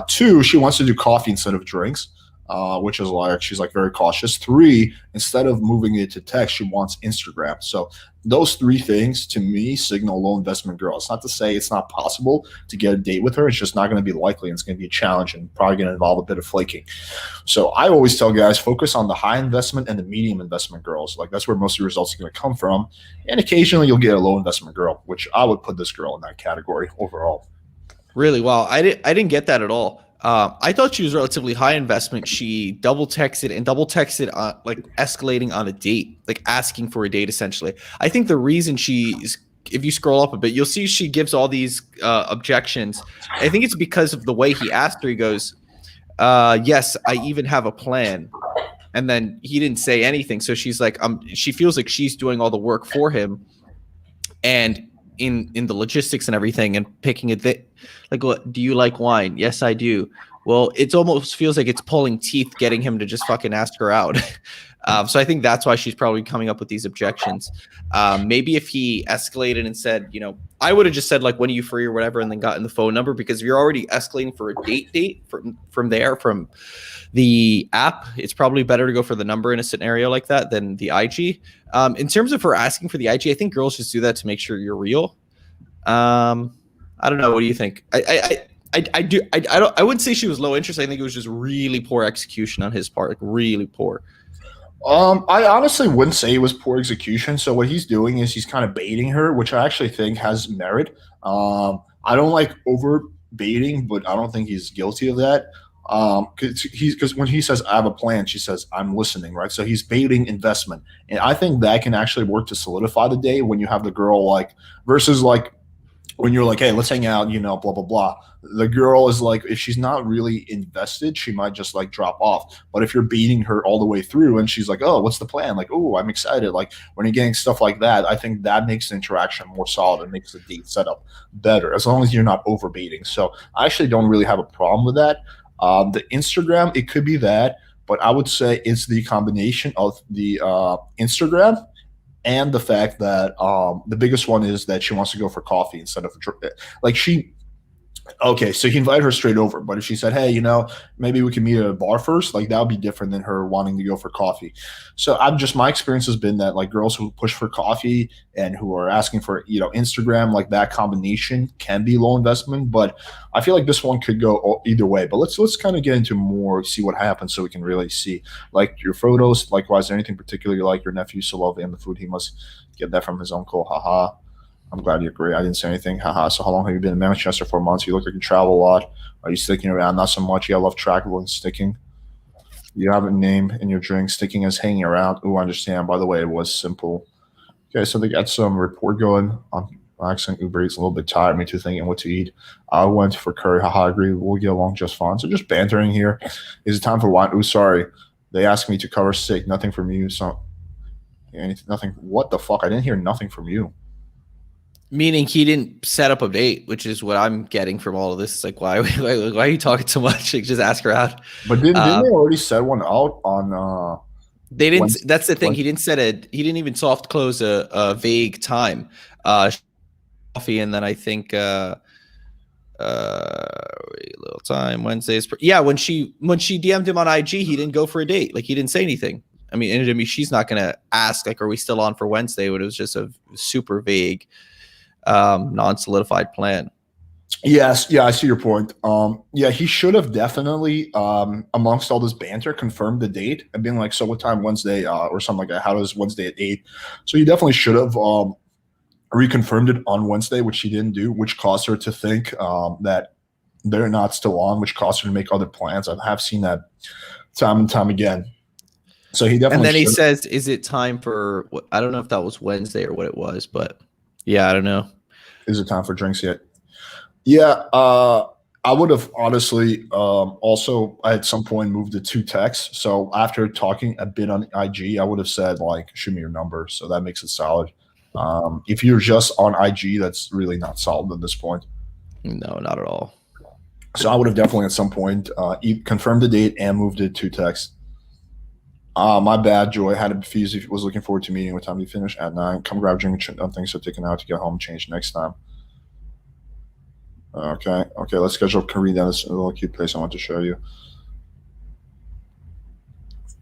Two, she wants to do coffee instead of drinks. Which is like she's like very cautious. Three, instead of moving it to text, she wants Instagram. So those three things to me signal low investment girl. It's not to say it's not possible to get a date with her. It's just not going to be likely, and it's going to be a challenge and probably going to involve a bit of flaking. So I always tell guys focus on the high investment and the medium investment girls. Like that's where most of your results are going to come from. And occasionally you'll get a low investment girl, which I would put this girl in that category overall. Really? Wow. I didn't get that at all. I thought she was relatively high investment. She double texted like escalating on a date, like asking for a date essentially. I think the reason she's, if you scroll up a bit, you'll see she gives all these objections. I think it's because of the way he asked her. He goes, yes, I even have a plan. And then he didn't say anything. So she's like, she feels like she's doing all the work for him. And in the logistics and everything and picking it, like, what, do you like wine? Yes, I do. Well, it almost feels like it's pulling teeth getting him to just fucking ask her out. So I think that's why she's probably coming up with these objections. Maybe if he escalated and said, you know, I would have just said like, when are you free or whatever, and then gotten the phone number, because if you're already escalating for a date from the app, it's probably better to go for the number in a scenario like that than the IG. In terms of her asking for the IG, I think girls just do that to make sure you're real. I don't know. What do you think? I wouldn't say she was low interest. I think it was just really poor execution on his part, like really poor. I honestly wouldn't say it was poor execution. So what he's doing is he's kind of baiting her, which I actually think has merit. I don't like over baiting, but I don't think he's guilty of that. Because when he says I have a plan, she says I'm listening, right? So he's baiting investment, and I think that can actually work to solidify the day when you have the girl like versus like when you're like, hey, let's hang out, you know, blah blah blah. The girl is like, if she's not really invested, she might just like drop off. But if you're beating her all the way through and she's like, oh, what's the plan? Like, oh, I'm excited. Like when you're getting stuff like that, I think that makes the interaction more solid and makes the date setup better, as long as you're not over beating. So I actually don't really have a problem with that. The Instagram, it could be that, but I would say it's the combination of the Instagram and the fact that the biggest one is that she wants to go for coffee instead of like she. Okay, so he invited her straight over, but if she said, "Hey, you know, maybe we can meet at a bar first," like that would be different than her wanting to go for coffee. So my experience has been that like girls who push for coffee and who are asking for Instagram, like that combination can be low investment. But I feel like this one could go either way. But let's kind of get into more, see what happens, so we can really see like your photos. Likewise, anything particular you like your nephew so lovely and the food he must get that from his uncle. Haha. I'm glad you agree. I didn't say anything. Haha. So how long have you been in Manchester? 4 months. You look like you travel a lot. Are you sticking around? Not so much. Yeah, I love travel and sticking. You have a name in your drink. Sticking is hanging around. Ooh, I understand. By the way, it was simple. Okay, so they got some report going. I'm accent Uber Eats a little bit tired. Me too, thinking what to eat. I went for curry. Haha, agree. We'll get along just fine. So just bantering here. Is it time for wine? Ooh, sorry. They asked me to cover sick. Nothing from you. So anything, nothing. What the fuck? I didn't hear nothing from you. Meaning he didn't set up a date, which is what I'm getting from all of this. It's like, why are you talking so much? Like, just ask her out. But didn't they already set one out on? They didn't. That's the thing. He didn't even soft close a vague time. Coffee, and then I think a little time Wednesdays. Yeah, when she DM'd him on IG, he didn't go for a date. Like he didn't say anything. I mean, she's not gonna ask like, are we still on for Wednesday? But it was just a super vague, non-solidified plan. Yes, yeah, I see your point. Yeah, he should have definitely, amongst all this banter, confirmed the date and being like, "So what time Wednesday?" Or something like that. How does Wednesday at 8? So he definitely should have reconfirmed it on Wednesday, which he didn't do, which caused her to think that they're not still on, which caused her to make other plans. I have seen that time and time again. So he definitely. And then he says, "Is it time for?" I don't know if that was Wednesday or what it was, but yeah, I don't know. Is it time for drinks yet? Yeah, I would have honestly also at some point moved it to text. So after talking a bit on IG, I would have said like, "Shoot me your number." So that makes it solid. If you're just on IG, that's really not solid at this point. No, not at all. So I would have definitely at some point confirmed the date and moved it to text. My bad, Joy. Had a Physique. Was looking forward to meeting. What time do you finish? At 9. Come grab a drink and things are taken out to get home and change next time. Okay. Let's schedule Korea down this little cute place I want to show you.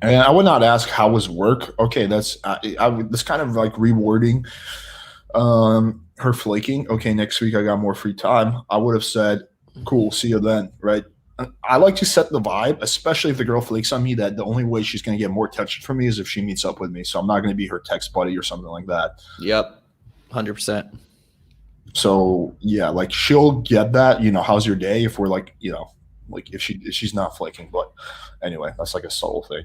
And I would not ask how was work. Okay, that's that's kind of like rewording her flaking. Okay, next week I got more free time. I would have said, cool, see you then, right? I like to set the vibe, especially if the girl flakes on me, that the only way she's going to get more attention from me is if she meets up with me. So I'm not going to be her text buddy or something like that. Yep, 100%. So yeah, like she'll get that, how's your day? If we're like, like if she's not flaking. But anyway, that's like a subtle thing.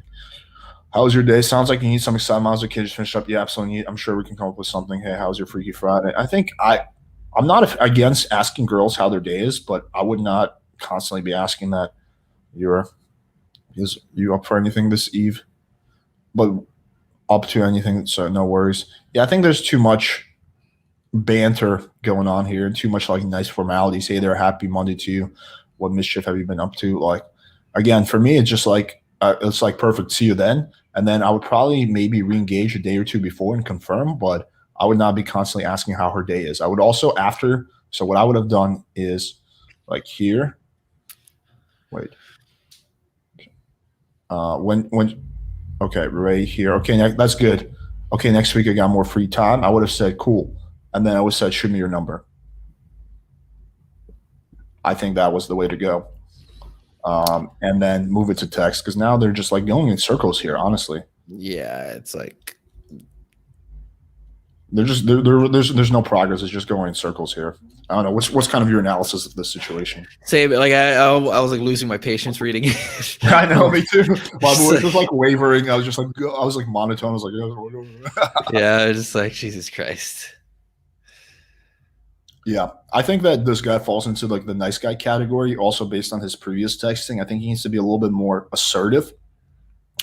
How's your day? Sounds like you need some excitement. How's the kid just finished up? Yeah, absolutely. I'm sure we can come up with something. Hey, how's your Freaky Friday? I think I'm not against asking girls how their day is, but I would not constantly be asking that. Is you up for anything this eve? But up to anything, so no worries. Yeah, I think there's too much banter going on here and too much like nice formalities. Hey there, happy Monday to you. What mischief have you been up to? Like, again, for me, it's just like it's like perfect. See you then. And then I would probably maybe re-engage a day or two before and confirm, but I would not be constantly asking how her day is. I would also after. So what I would have done is like here. Wait. Okay, right here. Okay, that's good. Okay, next week I got more free time. I would have said cool, and then I would have said shoot me your number. I think that was the way to go. And then move it to text because now they're just like going in circles here. Honestly, yeah, it's like there's no progress. It's just going in circles here. I don't know what's kind of your analysis of this situation. Same. Like I was like losing my patience reading it. I know, me too. My voice was like wavering. I was like monotone. I was like, yeah, just like Jesus Christ. Yeah, I think that this guy falls into like the nice guy category. Also, based on his previous texting, I think he needs to be a little bit more assertive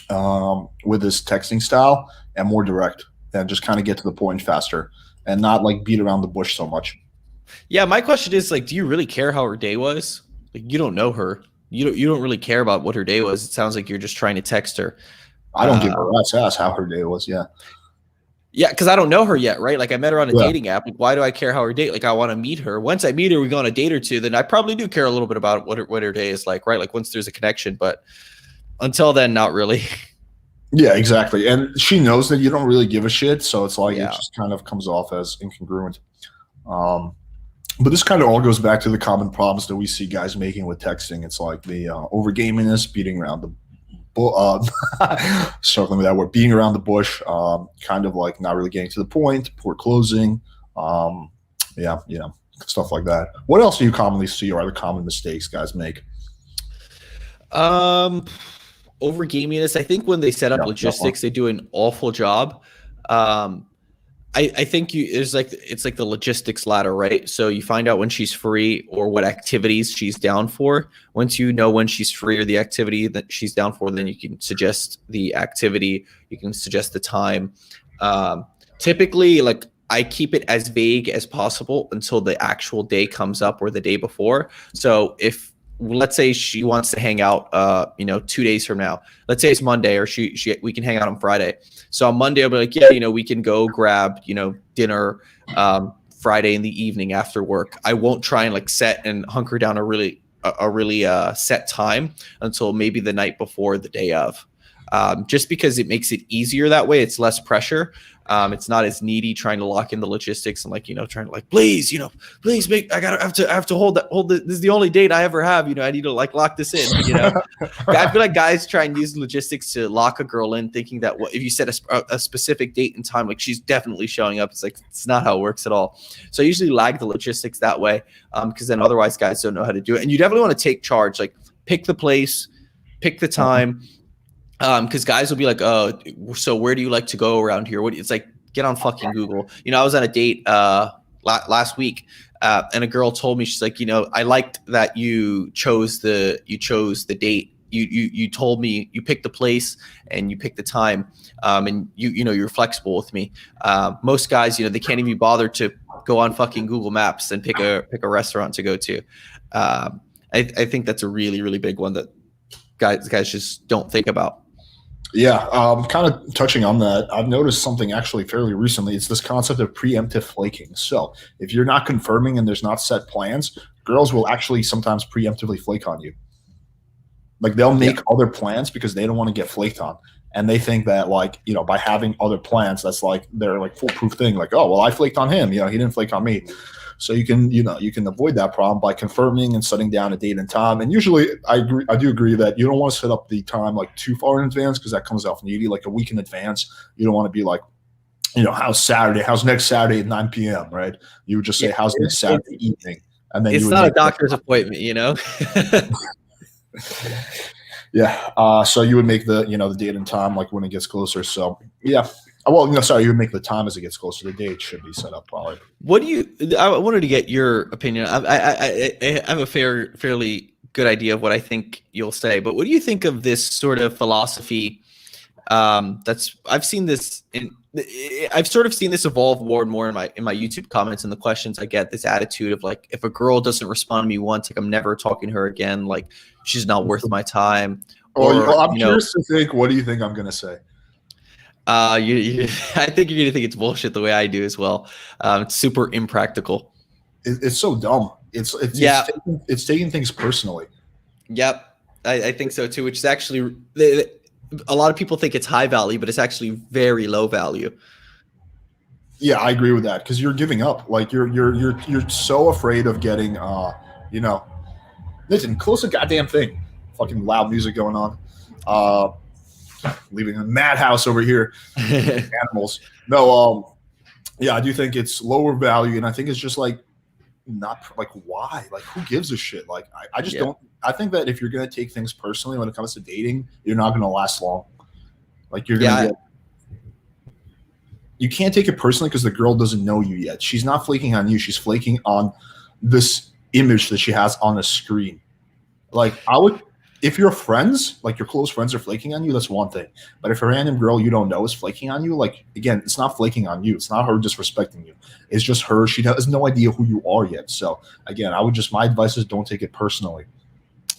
with his texting style and more direct, and just kind of get to the point faster and not like beat around the bush so much. Yeah, my question is like, do you really care how her day was? Like, you don't know her. You don't really care about what her day was. It sounds like you're just trying to text her. I don't give a rat's ass how her day was. Yeah. Yeah, because I don't know her yet, right? Like I met her on a dating app. Like, why do I care how her date? Like I want to meet her. Once I meet her, we go on a date or two. Then I probably do care a little bit about what her day is like, right? Like once there's a connection, but until then, not really. Yeah, exactly. And she knows that you don't really give a shit, so it's like it just kind of comes off as incongruent. But this kind of all goes back to the common problems that we see guys making with texting. It's like the overgaminess, beating around the struggling with that word, beating around the bush, kind of like not really getting to the point, poor closing, stuff like that. What else do you commonly see or are the common mistakes guys make? Overgaminess. I think when they set up logistics, they do an awful job. I think it's like the logistics ladder, right? So you find out when she's free or what activities she's down for. Once you know when she's free or the activity that she's down for, then you can suggest the activity. You can suggest the time. Typically, like I keep it as vague as possible until the actual day comes up or the day before. So if let's say she wants to hang out 2 days from now, let's say it's Monday or we can hang out on Friday. So on Monday I'll be like, yeah, we can go grab, dinner Friday in the evening after work. I won't try and like set and hunker down a really set time until maybe the night before the day of. Just because it makes it easier that way. It's less pressure. It's not as needy trying to lock in the logistics and trying to please make, I have to hold this is the only date I ever have, I need to lock this in, I feel like guys try and use logistics to lock a girl in thinking that if you set a specific date and time, like she's definitely showing up. It's like, it's not how it works at all. So I usually lag the logistics that way. Cause then otherwise guys don't know how to do it. And you definitely want to take charge, like pick the place, pick the time. Because guys will be like, oh, so where do you like to go around here? It's like, get on fucking Google. I was on a date last week, and a girl told me, she's like, I liked that you chose the date. You told me, you picked the place and you picked the time, and you're flexible with me. Most guys, they can't even be bothered to go on fucking Google Maps and pick a restaurant to go to. I think that's a really, really big one that guys just don't think about. Yeah, kind of touching on that, I've noticed something actually fairly recently. It's this concept of preemptive flaking. So if you're not confirming and there's not set plans, girls will actually sometimes preemptively flake on you. Like they'll make other plans because they don't want to get flaked on. And they think that like, you know, by having other plans, that's like their like foolproof thing. Like, oh, well, I flaked on him. You know, he didn't flake on me. So you can avoid that problem by confirming and setting down a date and time. And usually I do agree that you don't want to set up the time like too far in advance because that comes off needy, like a week in advance. You don't want to be like, you know, how's next Saturday at 9 p.m., right? You would just say, how's next Saturday evening? And then it's not a doctor's appointment, you know? Yeah. So you would make the date and time like when it gets closer. So yeah. Well, you would make the time as it gets closer. The date should be set up probably. I wanted to get your opinion. I have a fairly good idea of what I think you'll say, but what do you think of this sort of philosophy? I've sort of seen this evolve more and more in my YouTube comments and the questions I get. This attitude of like, if a girl doesn't respond to me once, like I'm never talking to her again. Like she's not worth my time. I'm curious to think. What do you think I'm gonna say? I think you're gonna think it's bullshit the way I do as well. It's super impractical. It's so dumb. It's taking things personally. Yep, I think so too. Which is actually a lot of people think it's high value, but it's actually very low value. Yeah, I agree with that because you're giving up. Like you're so afraid of getting listen, close the goddamn thing. Fucking loud music going on. Leaving a madhouse over here. Animals. No, yeah, I do think it's lower value, and I think it's just like not like why? Like who gives a shit? Like I just don't. I think that if you're gonna take things personally when it comes to dating, you're not gonna last long. Like you're gonna you can't take it personally because the girl doesn't know you yet. She's not flaking on you. She's flaking on this image that she has on a screen. Like if your friends, like your close friends are flaking on you, that's one thing. But if a random girl you don't know is flaking on you, like again, it's not flaking on you. It's not her disrespecting you. It's just her. She has no idea who you are yet. So again, my advice is don't take it personally.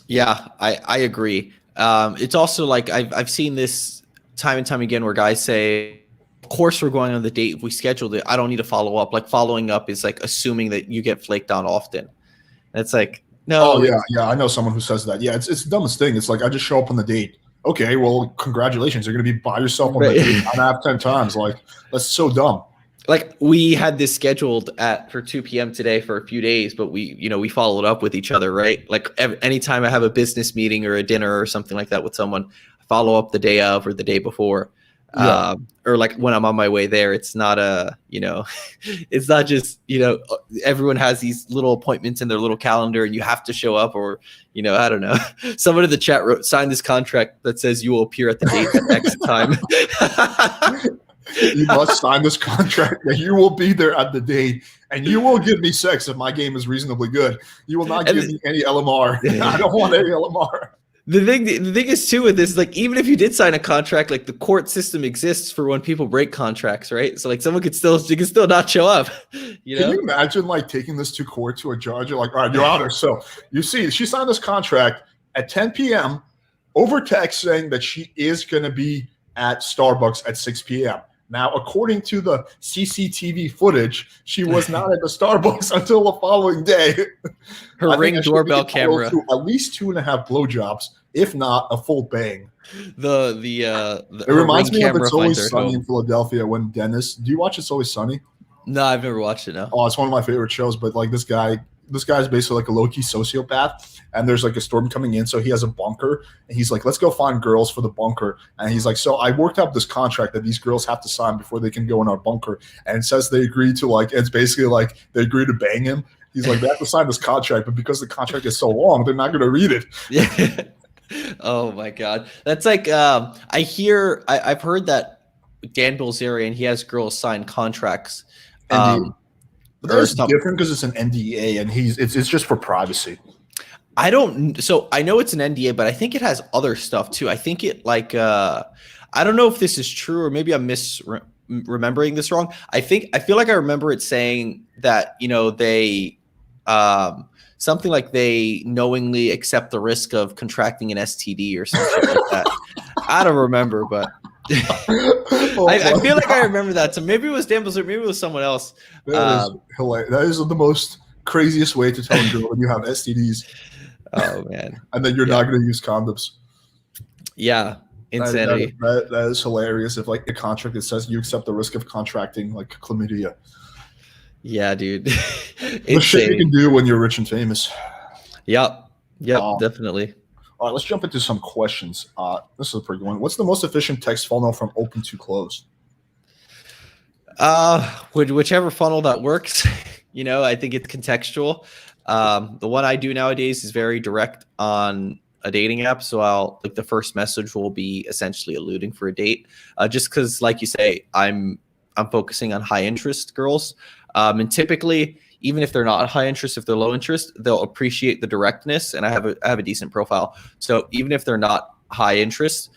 Yeah, I agree. It's also like I've seen this time and time again where guys say, of course we're going on the date. If we scheduled it, I don't need to follow up. Like following up is like assuming that you get flaked on often. And it's like, no. Oh yeah. I know someone who says that. Yeah, it's the dumbest thing. It's like I just show up on the date. Okay, well, congratulations. You're gonna be by yourself on the date 9 times. Like that's so dumb. Like we had this scheduled for 2 p.m. today for a few days, but we followed up with each other, right? Like anytime I have a business meeting or a dinner or something like that with someone, I follow up the day of or the day before. Yeah. Or like when I'm on my way there, it's not it's not just, everyone has these little appointments in their little calendar and you have to show up or, I don't know. Someone in the chat wrote, sign this contract that says you will appear at the date at X time. You must sign this contract that you will be there at the date and you will give me sex if my game is reasonably good. You will not give me any LMR. I don't want any LMR. The thing is too with this, like even if you did sign a contract, like the court system exists for when people break contracts, right? So like someone could still not show up. Can you imagine like taking this to court to a judge? You're like, all right, Your Honor. So you see, she signed this contract at 10 p.m. over text saying that she is going to be at Starbucks at 6 p.m. Now, according to the CCTV footage, she was not at the Starbucks until the following day. Her Ring doorbell camera. To at least 2.5 blowjobs, if not a full bang. It reminds me of It's Always Sunny in Philadelphia when Dennis. Do you watch It's Always Sunny? No, I've never watched it. No. Oh, it's one of my favorite shows. But like this guy is basically like a low-key sociopath, and there's like a storm coming in, so he has a bunker, and he's like, let's go find girls for the bunker. And he's like, so I worked out this contract that these girls have to sign before they can go in our bunker, and it says they agree to it's basically like they agree to bang him. He's like, they have to sign this contract, but because the contract is so long, they're not going to read it. Yeah. Oh my God. That's like, I've heard that Dan Bilzerian, he has girls sign contracts. But that's different because it's an NDA and it's just for privacy. So I know it's an NDA, but I think it has other stuff too. I think it I don't know if this is true or maybe I'm remembering this wrong. I feel like I remember it saying that, they something like they knowingly accept the risk of contracting an STD or some shit like that. I don't remember, but I feel like I remember that. So maybe it was Dan Blizzard, maybe it was someone else. That is hilarious. That is the most craziest way to tell a girl when you have STDs. Oh man! And then you're not going to use condoms. Yeah, insanity. That is hilarious. If like the contract that says you accept the risk of contracting like chlamydia. Yeah, dude. The shit you can do when you're rich and famous. Yep, definitely. All right, let's jump into some questions. This is a pretty good one. What's the most efficient text funnel from open to close? Whichever funnel that works. I think it's contextual. The one I do nowadays is very direct on a dating app. So the first message will be essentially alluding for a date. Just because, like you say, I'm focusing on high interest girls. And typically, even if they're not high interest, if they're low interest, they'll appreciate the directness. And I have a decent profile. So even if they're not high interest,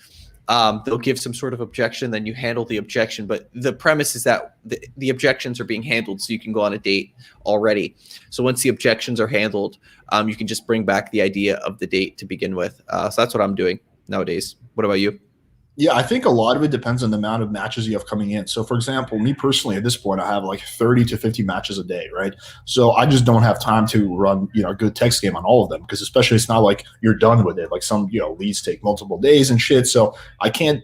they'll give some sort of objection, then you handle the objection. But the premise is that the objections are being handled so you can go on a date already. So once the objections are handled, you can just bring back the idea of the date to begin with. So that's what I'm doing nowadays. What about you? Yeah, I think a lot of it depends on the amount of matches you have coming in. So, for example, me personally, at this point, I have like 30 to 50 matches a day, right? So I just don't have time to run, a good text game on all of them because especially it's not like you're done with it. Like some, leads take multiple days and shit. So I can't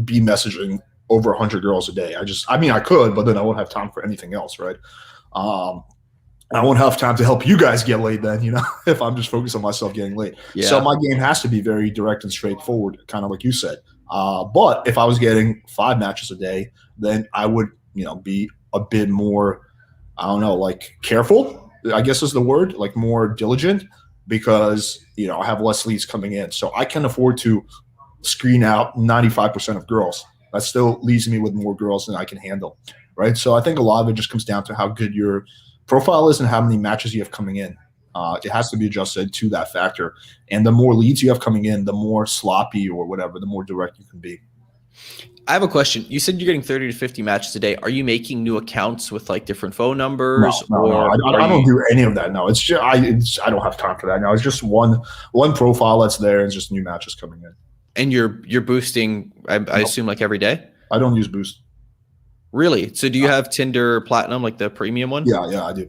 be messaging over 100 girls a day. I could, but then I won't have time for anything else, right? I won't have time to help you guys get laid then, if I'm just focused on myself getting laid. Yeah. So my game has to be very direct and straightforward, kind of like you said. But if I was getting 5 matches a day, then I would, be a bit more, like careful, I guess is the word, like more diligent because, I have less leads coming in. So I can afford to screen out 95% of girls. That still leaves me with more girls than I can handle, right? So I think a lot of it just comes down to how good your profile is and how many matches you have coming in. It has to be adjusted to that factor. And the more leads you have coming in, the more sloppy or whatever, the more direct you can be. I have a question. You said you're getting 30 to 50 matches a day. Are you making new accounts with like different phone numbers? No. I don't do any of that. No, it's just I don't have time for that now. It's just one profile that's there and just new matches coming in. And you're boosting, I assume, like every day? I don't use Boost. Really? So do you have Tinder Platinum, like the premium one? Yeah, I do.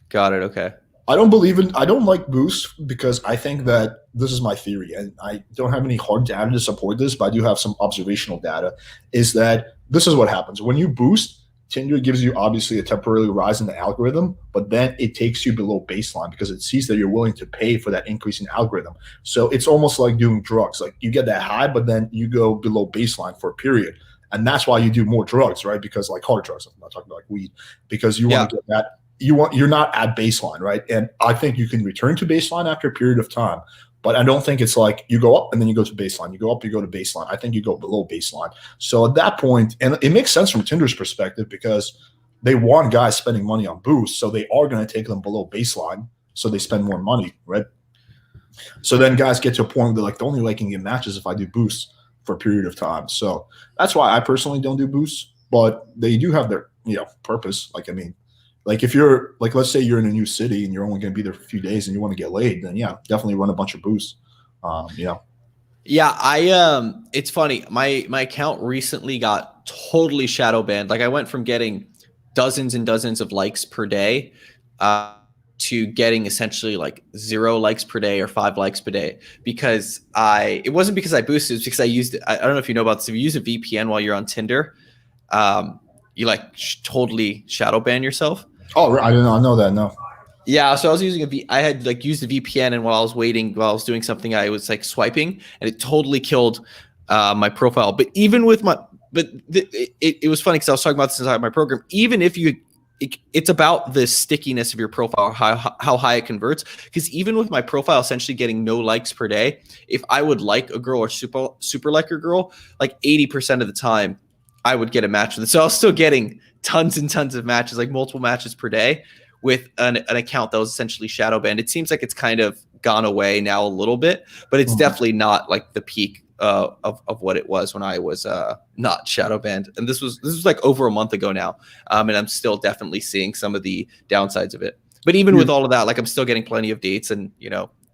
Got it. Okay. I don't like Boost because I think that this is my theory, and I don't have any hard data to support this, but I do have some observational data, is that this is what happens. When you boost, Tinder gives you obviously a temporary rise in the algorithm, but then it takes you below baseline because it sees that you're willing to pay for that increase in algorithm. So it's almost like doing drugs. Like you get that high, but then you go below baseline for a period. And that's why you do more drugs, right? Because like hard drugs, I'm not talking about like weed, because you want to get that. You're not at baseline, right? And I think you can return to baseline after a period of time, but I don't think it's like you go up and then you go to baseline. You go up, you go to baseline. I think you go below baseline. So at that point, and it makes sense from Tinder's perspective because they want guys spending money on boosts, so they are going to take them below baseline, so they spend more money, right? So then guys get to a point where they're like, the only way I can get matches if I do boosts for a period of time. So that's why I personally don't do boosts, but they do have their purpose. Like if you're like, let's say you're in a new city and you're only going to be there for a few days and you want to get laid, then definitely run a bunch of boosts. Yeah, it's funny. My account recently got totally shadow banned. Like I went from getting dozens and dozens of likes per day to getting essentially like 0 likes per day or 5 likes per day because it wasn't because I boosted, it's because I used it. I don't know if you know about this. If you use a VPN while you're on Tinder, you like totally shadow ban yourself. Oh, I didn't know. I know that. No. Yeah. So I was using I had like used the VPN, and while I was doing something, I was like swiping, and it totally killed my profile. But even with it was funny because I was talking about this inside my program. Even if it's about the stickiness of your profile, how high it converts. Because even with my profile essentially getting no likes per day, if I would like a girl or super like a girl, like 80% of the time, I would get a match with it. So I was still getting tons and tons of matches, like multiple matches per day with an account that was essentially shadow banned. It seems like it's kind of gone away now a little bit, but it's definitely not like the peak of what it was when I was not shadow banned. And this was like over a month ago now, and I'm still definitely seeing some of the downsides of it. But even with all of that, like I'm still getting plenty of dates, and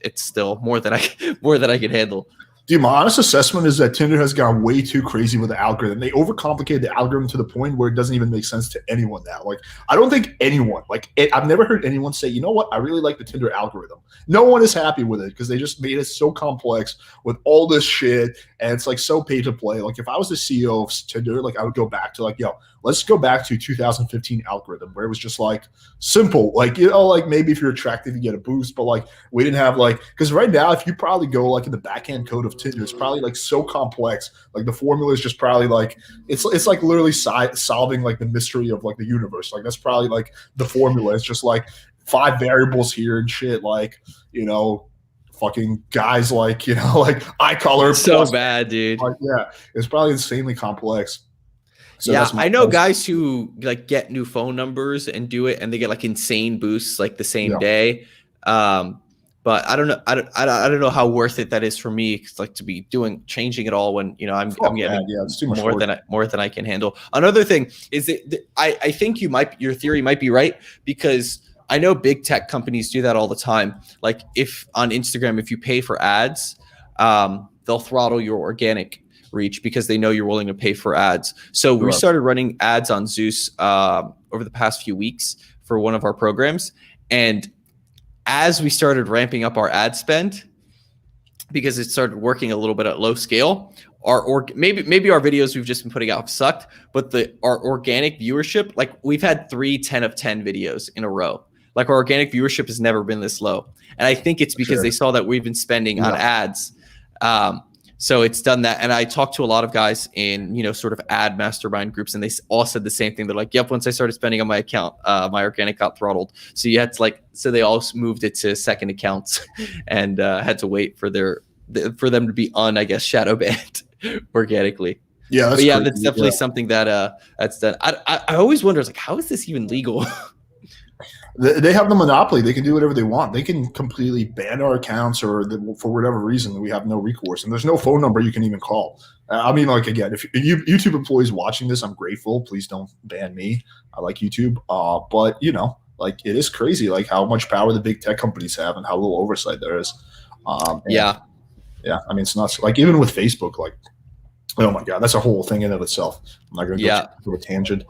it's still more than I can handle. Dude, my honest assessment is that Tinder has gone way too crazy with the algorithm. They overcomplicated the algorithm to the point where it doesn't even make sense to anyone now. Like, I don't think anyone, I've never heard anyone say, you know what, I really like the Tinder algorithm. No one is happy with it because they just made it so complex with all this shit, and it's like so pay to play. Like, if I was the CEO of Tinder, like I would go back to like, yo, let's go back to 2015 algorithm where it was just like simple. Like, like maybe if you're attractive, you get a boost, but like we didn't have because right now, if you probably go like in the backhand code of Tinder, it's probably like so complex. Like the formula is just probably like, it's like literally solving like the mystery of like the universe. Like that's probably like the formula. It's just like 5 variables here and shit. Like, fucking guys like, like eye color. So plus, bad, dude. Like, yeah, it's probably insanely complex. So yeah, I know guys who like get new phone numbers and do it, and they get like insane boosts like the same day. But I don't know. I don't know how worth it that is for me. Cause like to be changing it all when I'm getting it's too much more than I can handle. Another thing is that I think your theory might be right, because I know big tech companies do that all the time. Like if on Instagram, if you pay for ads, they'll throttle your organic reach because they know you're willing to pay for ads. So we started running ads on Zeus over the past few weeks for one of our programs. And as we started ramping up our ad spend, because it started working a little bit at low scale, maybe our videos we've just been putting out sucked, but our organic viewership, like we've had 3 10 of 10 videos in a row. Like our organic viewership has never been this low. And I think it's because they saw that we've been spending on ads. So it's done that. And I talked to a lot of guys in, sort of ad mastermind groups, and they all said the same thing. They're like, yep, once I started spending on my account, my organic got throttled. So you had to so they all moved it to second accounts and had to wait for them to be I guess, shadow banned organically. Yeah. That's definitely something that's done. I always wonder, like, how is this even legal? They have the monopoly. They can do whatever they want. They can completely ban our accounts, or for whatever reason, we have no recourse. And there's no phone number you can even call. I mean, like, again, if YouTube employees watching this, I'm grateful. Please don't ban me. I like YouTube. But, like, it is crazy, like, how much power the big tech companies have and how little oversight there is. Yeah. I mean, it's nuts. Like, even with Facebook, like, oh, my God, that's a whole thing in of itself. I'm not going to go through a tangent.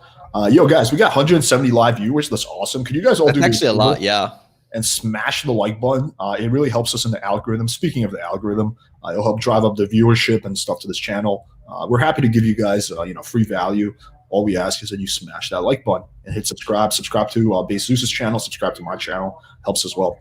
Yo, guys, we got 170 live viewers. That's awesome. Could you guys all do actually a lot, yeah. And smash the like button. It really helps us in the algorithm. Speaking of the algorithm, it'll help drive up the viewership and stuff to this channel. We're happy to give you guys, free value. All we ask is that you smash that like button and hit subscribe. Subscribe to Zeus's channel. Subscribe to my channel. Helps as well.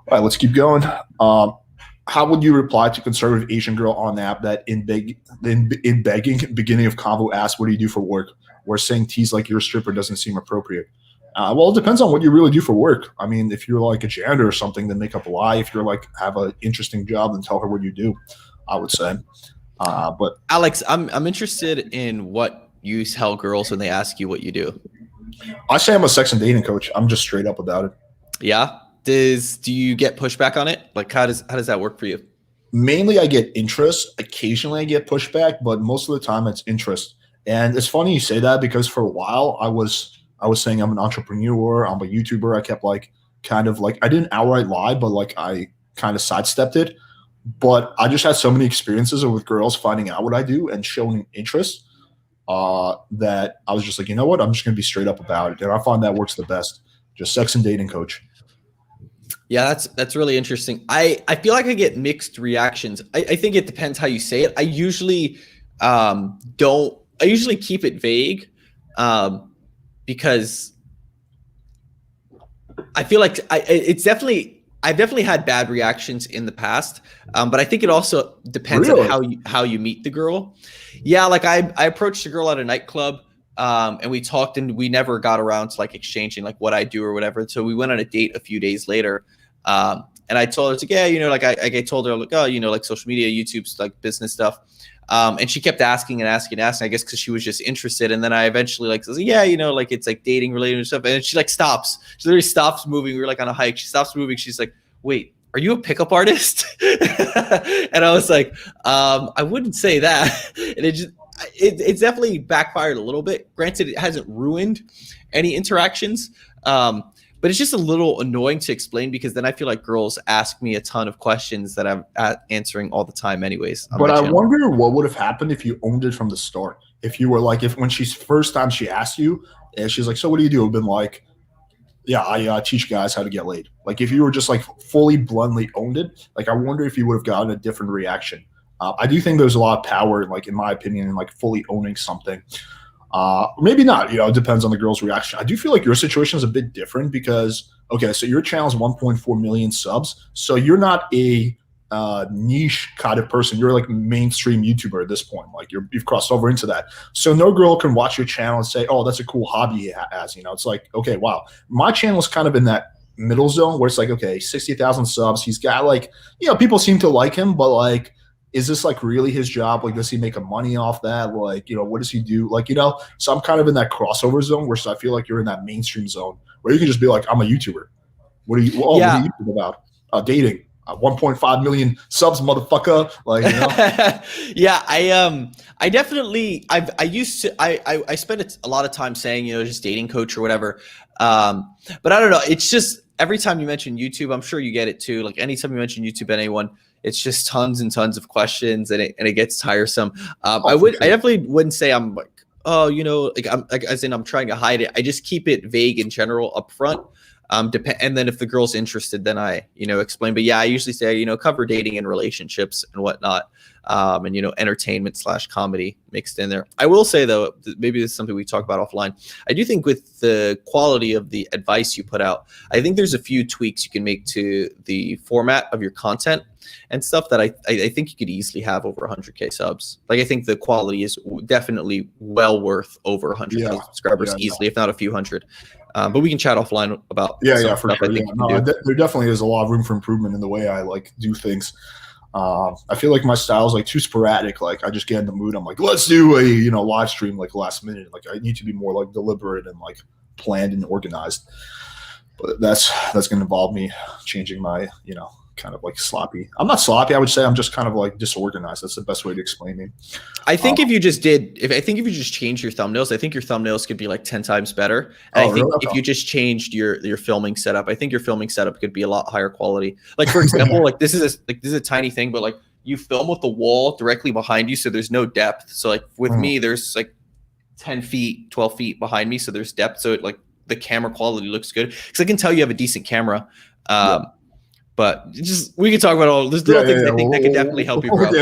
All right, let's keep going. How would you reply to conservative Asian girl on the app that in begging beginning of convo asked, "What do you do for work?" Where saying tease like you're a stripper doesn't seem appropriate. Well, it depends on what you really do for work. I mean, if you're like a janitor or something, then make up a lie. If you're like have an interesting job, then tell her what you do, I would say. But Alex, I'm interested in what you tell girls when they ask you what you do. I say I'm a sex and dating coach. I'm just straight up about it. Yeah. Do you get pushback on it? Like, how does that work for you? Mainly, I get interest. Occasionally, I get pushback, but most of the time, it's interest. And it's funny you say that, because for a while I was saying I'm an entrepreneur, I'm a YouTuber. I kept I didn't outright lie, but like I kind of sidestepped it. But I just had so many experiences with girls finding out what I do and showing interest that I was just like, you know what? I'm just going to be straight up about it. And I find that works the best. Just sex and dating coach. Yeah, that's really interesting. I feel like I get mixed reactions. I think it depends how you say it. I usually I usually keep it vague because I feel like I've definitely had bad reactions in the past, but I think it also depends on how you meet the girl. Yeah, like I approached a girl at a nightclub, and we talked, and we never got around to like exchanging like what I do or whatever. So we went on a date a few days later, and I told her, like, yeah, like I told her, like, oh, like social media, YouTube's like business stuff. And she kept asking, I guess, because she was just interested. And then I eventually says, yeah, like it's like dating related and stuff. And she like stops. She literally stops moving. We were like on a hike. She stops moving. She's like, wait, are you a pickup artist? And I was like, I wouldn't say that. And it's definitely backfired a little bit. Granted, it hasn't ruined any interactions. But it's just a little annoying to explain because then I feel like girls ask me a ton of questions that I'm answering all the time anyways. But I wonder what would have happened if you owned it from the start. If you were like, if when she's first time she asked you, and she's like, so what do you do? I've been like, yeah, I teach guys how to get laid. Like if you were just like fully bluntly owned it, like I wonder if you would have gotten a different reaction. I do think there's a lot of power, like in my opinion, in like fully owning something. Maybe not, it depends on the girl's reaction. I do feel like your situation is a bit different because, okay, so your channel is 1.4 million subs. So you're not a niche kind of person. You're like mainstream YouTuber at this point. Like you've crossed over into that. So no girl can watch your channel and say, oh, that's a cool hobby he has. It's like, okay, wow. My channel is kind of in that middle zone where it's like, okay, 60,000 subs. He's got like, people seem to like him, but like, is this like really his job? Like, does he make money off that? Like, what does he do? Like, so I'm kind of in that crossover zone where I feel like you're in that mainstream zone where you can just be like, I'm a YouTuber. What are you YouTube about? Dating. 1.5 million subs, motherfucker. Like, Yeah, I definitely, I spent a lot of time saying, just dating coach or whatever. But I don't know. It's just every time you mention YouTube, I'm sure you get it too. Like anytime you mention YouTube, anyone, it's just tons and tons of questions, and it gets tiresome. I definitely wouldn't say I'm like, oh, like I'm trying to hide it. I just keep it vague in general up front. And then if the girl's interested, then I, explain. But yeah, I usually say, cover dating and relationships and whatnot. And, entertainment / comedy mixed in there. I will say, though, maybe this is something we talk about offline. I do think with the quality of the advice you put out, I think there's a few tweaks you can make to the format of your content and stuff that I think you could easily have over 100K subs. Like, I think the quality is definitely well worth over 100K subscribers easily, if not a few hundred. But we can chat offline about for sure. There definitely is a lot of room for improvement in the way I like do things. I feel like my style is like too sporadic. Like I just get in the mood. I'm like, let's do a live stream like last minute. Like I need to be more like deliberate and like planned and organized. But that's going to involve me changing my kind of like sloppy. I'm not sloppy. I would say I'm just kind of like disorganized. That's the best way to explain me. I think if you just change your thumbnails, I think your thumbnails could be like 10 times better. And I think if you just changed your filming setup, I think your filming setup could be a lot higher quality. Like for example, like this is a tiny thing, but like you film with the wall directly behind you, so there's no depth. So like with me, there's like 10 feet, 12 feet behind me, so there's depth. So it, like the camera quality looks good because I can tell you have a decent camera. But we can talk about all those little things I think that can definitely help you grow.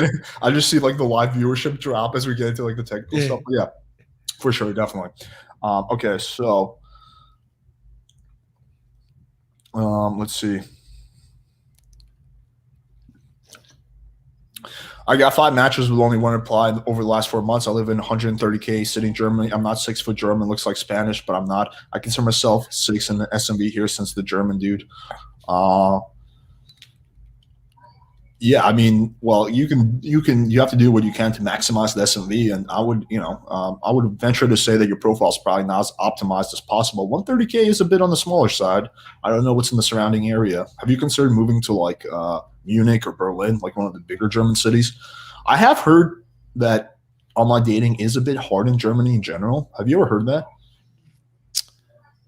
I just see like the live viewership drop as we get into like the technical stuff. But yeah, for sure, definitely. Okay, so let's see. I got 5 matches with only one reply over the last 4 months. I live in 130K city in Germany. I'm not 6 foot German. Looks like Spanish, but I'm not. I consider myself 6 in the SMV here since the German dude. Yeah, I mean, well, you have to do what you can to maximize the SMV, and I would venture to say that your profile is probably not as optimized as possible. 130K is a bit on the smaller side. I don't know what's in the surrounding area. Have you considered moving to like Munich or Berlin, like one of the bigger German cities? I have heard that online dating is a bit hard in Germany in general. Have you ever heard that?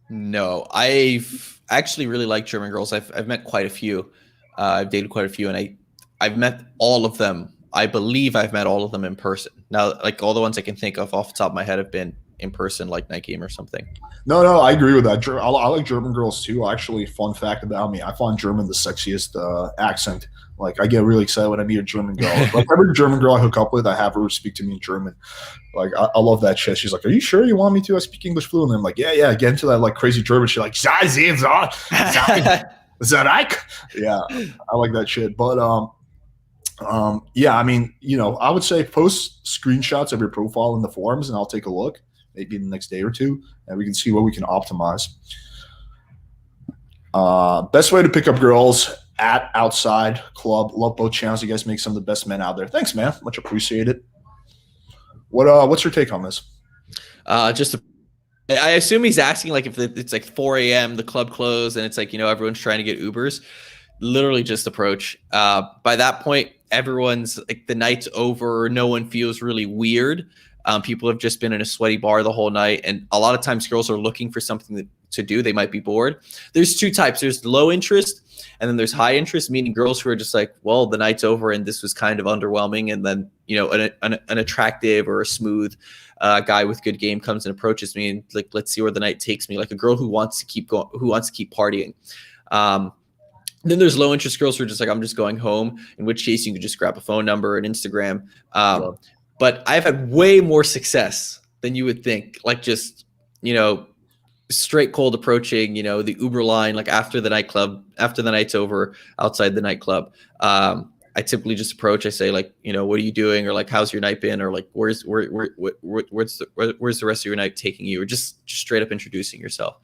No, I've actually really liked German girls. I've met quite a few. I've dated quite a few, and I've met all of them. I believe I've met all of them in person. Now, like all the ones I can think of off the top of my head have been in person, like Night Game or something. No, I agree with that. I like German girls too. Actually, fun fact about me, I find German the sexiest accent. Like I get really excited when I meet a German girl. Like every German girl I hook up with, I have her speak to me in German. Like I love that shit. She's like, "Are you sure you want me to? I speak English fluently." I'm like, "Yeah." Get into that like crazy German. She's like, "Zarek." Yeah, I like that shit. But yeah, I mean, I would say post screenshots of your profile in the forums, and I'll take a look maybe in the next day or two, and we can see what we can optimize. Best way to pick up girls at outside club. Love both channels. You guys make some of the best men out there. Thanks, man. Much appreciated. What's your take on this? I assume he's asking like if it's like 4 a.m. the club closed and it's like everyone's trying to get Ubers. Literally just approach. By that point, everyone's like, the night's over. No one feels really weird. People have just been in a sweaty bar the whole night. And a lot of times girls are looking for something to do. They might be bored. There's two types. There's low interest and then there's high interest, meaning girls who are just like, well, the night's over and this was kind of underwhelming. And then, an attractive or a smooth guy with good game comes and approaches me and like, let's see where the night takes me. Like a girl who wants to keep going, who wants to keep partying. Then there's low interest girls who are just like, I'm just going home, in which case you can just grab a phone number and Instagram. But I've had way more success than you would think. Like just, straight cold approaching, the Uber line, like after the night's over, outside the nightclub. I typically just approach, I say like, what are you doing? Or like, how's your night been? Or like, where's the rest of your night taking you? Or just straight up introducing yourself.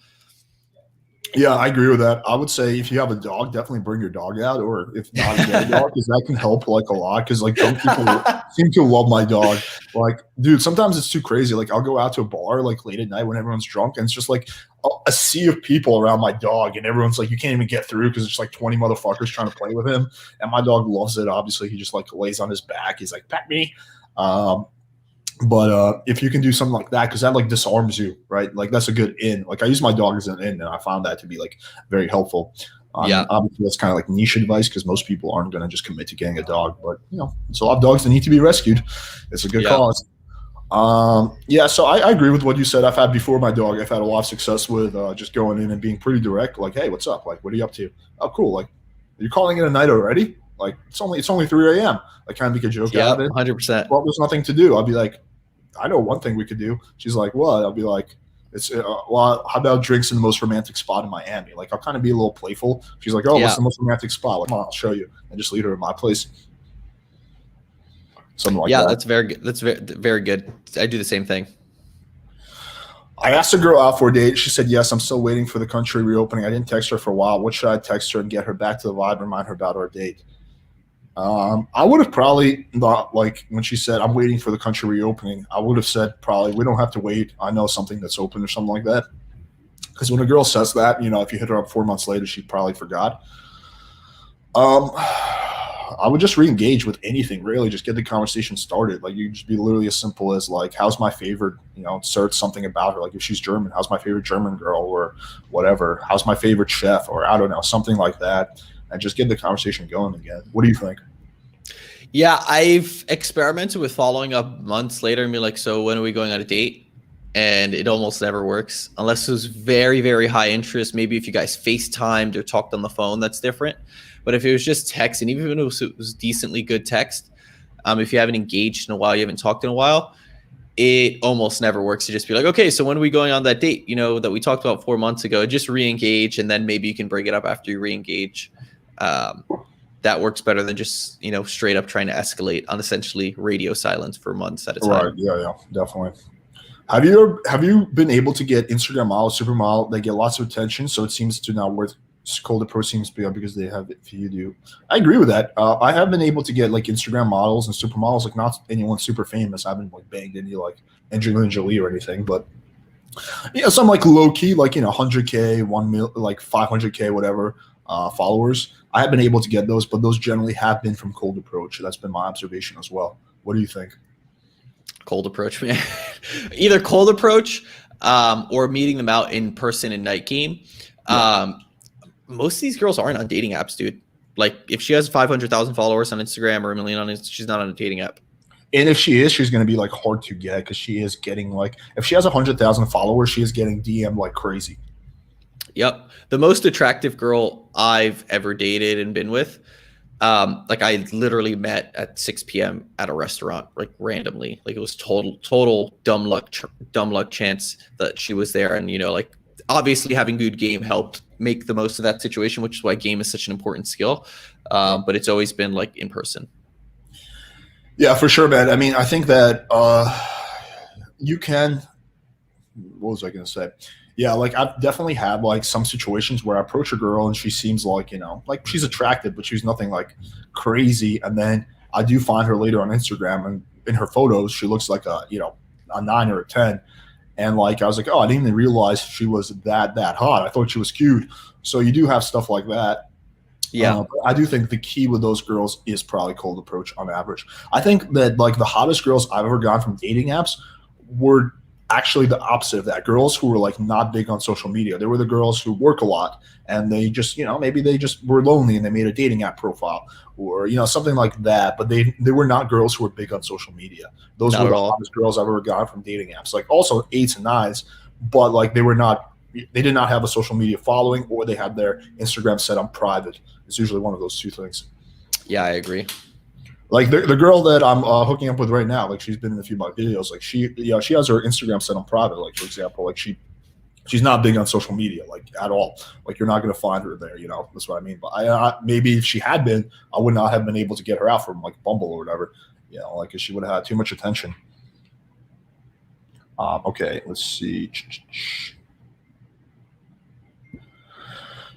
Yeah, I agree with that. I would say if you have a dog, definitely bring your dog out, or if not, get a dog, because that can help like a lot. Because like drunk people seem to love my dog. Like, dude, sometimes it's too crazy. Like, I'll go out to a bar like late at night when everyone's drunk, and it's just like a sea of people around my dog, and everyone's like, you can't even get through because it's like 20 motherfuckers trying to play with him. And my dog loves it. Obviously, he just like lays on his back. He's like, pet me. But if you can do something like that, because that like disarms you, right? Like that's a good in. Like I use my dog as an in, and I found that to be like very helpful. Obviously that's kind of like niche advice because most people aren't going to just commit to getting a dog. But it's a lot of dogs that need to be rescued. It's a good cause. So I agree with what you said. I've had before my dog. I've had a lot of success with just going in and being pretty direct. Like, hey, what's up? Like, what are you up to? Oh, cool. Like, you're calling it a night already? Like it's only 3 a.m. Like kind of make a joke out of it. 100%. Well, there's nothing to do. I'll be like, I know one thing we could do. She's like, what? I'll be like, how about drinks in the most romantic spot in Miami? Like I'll kind of be a little playful. She's like, what's the most romantic spot? Like, come on, I'll show you, and just lead her to my place. Something like that. Yeah, that's very good. That's very, very good. I do the same thing. I asked a girl out for a date. She said yes. I'm still waiting for the country reopening. I didn't text her for a while. What should I text her and get her back to the vibe? Remind her about our date. I would have probably not, like when she said I'm waiting for the country reopening, I would have said probably we don't have to wait. I know something that's open or something like that. Because when a girl says that, if you hit her up 4 months later, she probably forgot. I would just re-engage with anything, really. Just get the conversation started. Like you just be literally as simple as like, how's my favorite, search something about her. Like if she's German, how's my favorite German girl or whatever. How's my favorite chef or I don't know, something like that. And just get the conversation going again. What do you think? Yeah, I've experimented with following up months later and be like, so when are we going on a date? And it almost never works unless it was very, very high interest. Maybe if you guys FaceTimed or talked on the phone, that's different. But if it was just text, and even if it was decently good text, if you haven't engaged in a while, you haven't talked in a while, it almost never works to just be like, okay, so when are we going on that date, that we talked about 4 months ago? Just re-engage, and then maybe you can bring it up after you re-engage. That works better than just straight up trying to escalate on essentially radio silence for months at a time. Right? Yeah, definitely. Have you been able to get Instagram models, supermodel? They get lots of attention, so it seems to not worth. Cold approach seems to be up because they have it for you do. I agree with that. I have been able to get like Instagram models and supermodels, like not anyone super famous. I haven't like banged any like Angelina Jolie or anything, but some like low key, like 100K, 1 mil, like 500K, whatever followers. I have been able to get those, but those generally have been from cold approach. That's been my observation as well. What do you think? Cold approach, man. Either cold approach or meeting them out in person in night game. Most of these girls aren't on dating apps, dude. Like if she has 500,000 followers on Instagram or 1 million on Instagram, she's not on a dating app. And if she is, she's going to be like hard to get because she is getting like, if she has 100,000 followers, she is getting DM like crazy. Yep. The most attractive girl I've ever dated and been with, like I literally met at 6 p.m. at a restaurant, like randomly. Like it was total dumb luck chance that she was there. And, like obviously having good game helped make the most of that situation, which is why game is such an important skill. But it's always been like in person. Yeah, for sure, man. I mean, I think that you can, what was I going to say? Yeah, like I've definitely had like some situations where I approach a girl and she seems like, like she's attractive, but she's nothing like crazy. And then I do find her later on Instagram, and in her photos, she looks like a 9 or a 10. And like, I was like, oh, I didn't even realize she was that hot. I thought she was cute. So you do have stuff like that. Yeah. But I do think the key with those girls is probably cold approach on average. I think that like the hottest girls I've ever gotten from dating apps were actually the opposite of that. Girls who were like not big on social media. They were the girls who work a lot and they just, maybe they just were lonely and they made a dating app profile or, something like that. But they were not girls who were big on social media. Those Not were at the all. hottest girls I've ever gotten from dating apps. Like also 8s and 9s, but like they did not have a social media following or they had their Instagram set on private. It's usually one of those two things. Yeah, I agree. Like the girl that I'm hooking up with right now, like she's been in a few of my videos. Like she has her Instagram set on private. Like for example, like she's not big on social media, like at all. Like you're not going to find her there. That's what I mean. But I maybe if she had been, I would not have been able to get her out from like Bumble or whatever. Like if she would have had too much attention. Okay, let's see.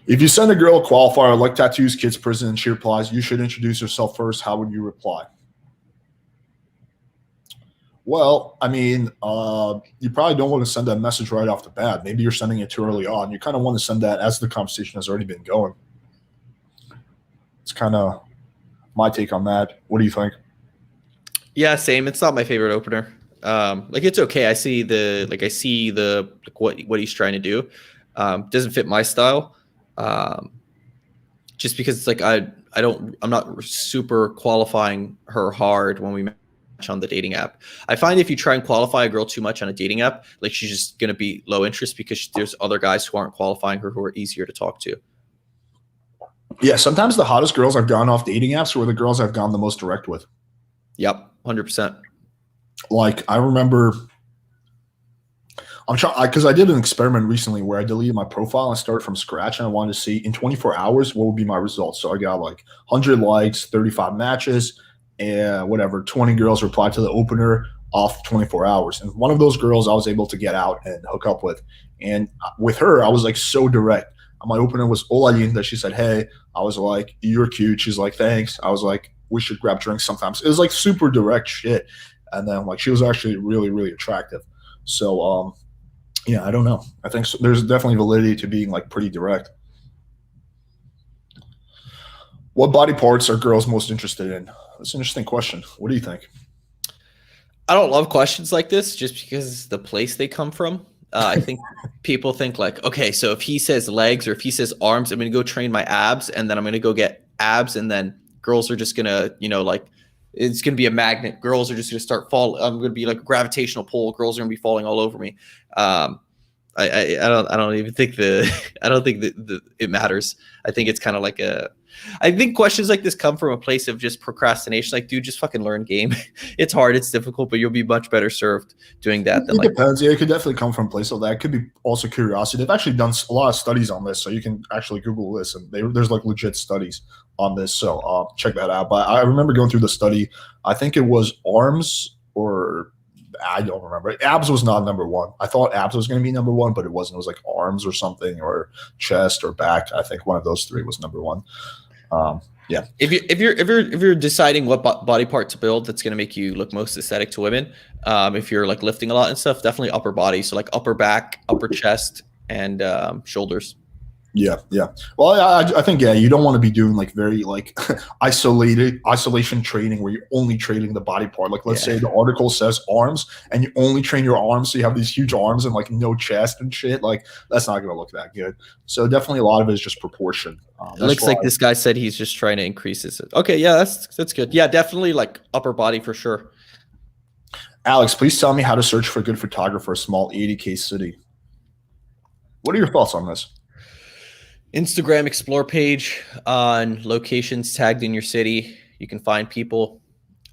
If you send a girl a qualifier like tattoos, kids, prison, and she replies, you should introduce yourself first. How would you reply? Well, I mean, you probably don't want to send that message right off the bat. Maybe you're sending it too early on. You kind of want to send that as the conversation has already been going. It's kind of my take on that. What do you think? Yeah, same. It's not my favorite opener. Like it's okay. I see what he's trying to do. Doesn't fit my style. Just because it's like I'm not super qualifying her hard when we match on the dating app. I find if you try and qualify a girl too much on a dating app, like she's just going to be low interest because there's other guys who aren't qualifying her who are easier to talk to. Yeah, sometimes the hottest girls I've gone off dating apps were the girls I've gone the most direct with. Yep, 100%. Like I remember I'm trying because I did an experiment recently where I deleted my profile and started from scratch, and I wanted to see in 24 hours what would be my results. So I got like 100 likes, 35 matches, and whatever 20 girls replied to the opener off 24 hours. And one of those girls I was able to get out and hook up with, and with her I was like so direct. My opener was Ola that she said, "Hey," I was like, "You're cute." She's like, "Thanks." I was like, "We should grab drinks sometimes." It was like super direct shit, and then like she was actually really really attractive. So yeah, I don't know. I think there's definitely validity to being like pretty direct. What body parts are girls most interested in? That's an interesting question. What do you think? I don't love questions like this just because the place they come from. I think people think like, okay, so if he says legs or if he says arms, I'm going to go train my abs and then I'm going to go get abs. And then girls are just going to, like it's going to be a magnet. Girls are just going to start falling. I'm going to be like a gravitational pull. Girls are going to be falling all over me. I don't even think I don't think that it matters. I think it's kind of like I think questions like this come from a place of just procrastination. Like, dude, just fucking learn game. It's hard, it's difficult, but you'll be much better served doing that. It depends. Yeah, it could definitely come from a place of that. It could be also curiosity. They've actually done a lot of studies on this, so you can actually Google this, and there's like legit studies on this. So check that out. But I remember going through the study. I think it was arms or I don't remember. Abs was not number one. I thought abs was going to be number one, but it wasn't. It was like arms or something, or chest or back. I think one of those three was number one. Yeah. If you're deciding what body part to build that's going to make you look most aesthetic to women, if you're like lifting a lot and stuff, definitely upper body. So like upper back, upper chest, and shoulders. Yeah. Well, I think you don't want to be doing like very like isolation training where you're only training the body part. Like let's say the article says arms, and you only train your arms, so you have these huge arms and like no chest and shit. Like that's not going to look that good. So definitely a lot of it is just proportion. It looks like this guy said he's just trying to increase his. Okay, yeah, that's good. Yeah, definitely like upper body for sure. Alex, please tell me how to search for a good photographer for a small 80K city. What are your thoughts on this? Instagram explore page on locations tagged in your city. You can find people.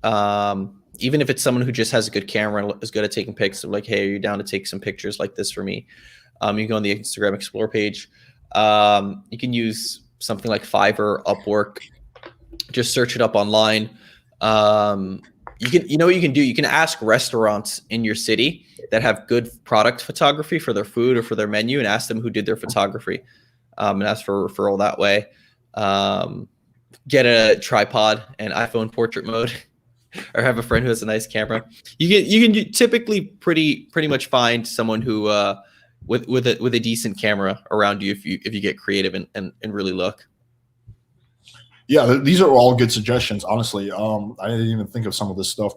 Even if it's someone who just has a good camera and is good at taking pics, so like, hey, are you down to take some pictures like this for me? You go on the Instagram explore page. You can use something like Fiverr, Upwork. Just search it up online. You know what you can do? You can ask restaurants in your city that have good product photography for their food or for their menu and ask them who did their photography. And ask for a referral that way. Get a tripod and iPhone portrait mode, or have a friend who has a nice camera. You can typically pretty much find someone who with a decent camera around you if you get creative and really look. Yeah, these are all good suggestions. Honestly, I didn't even think of some of this stuff.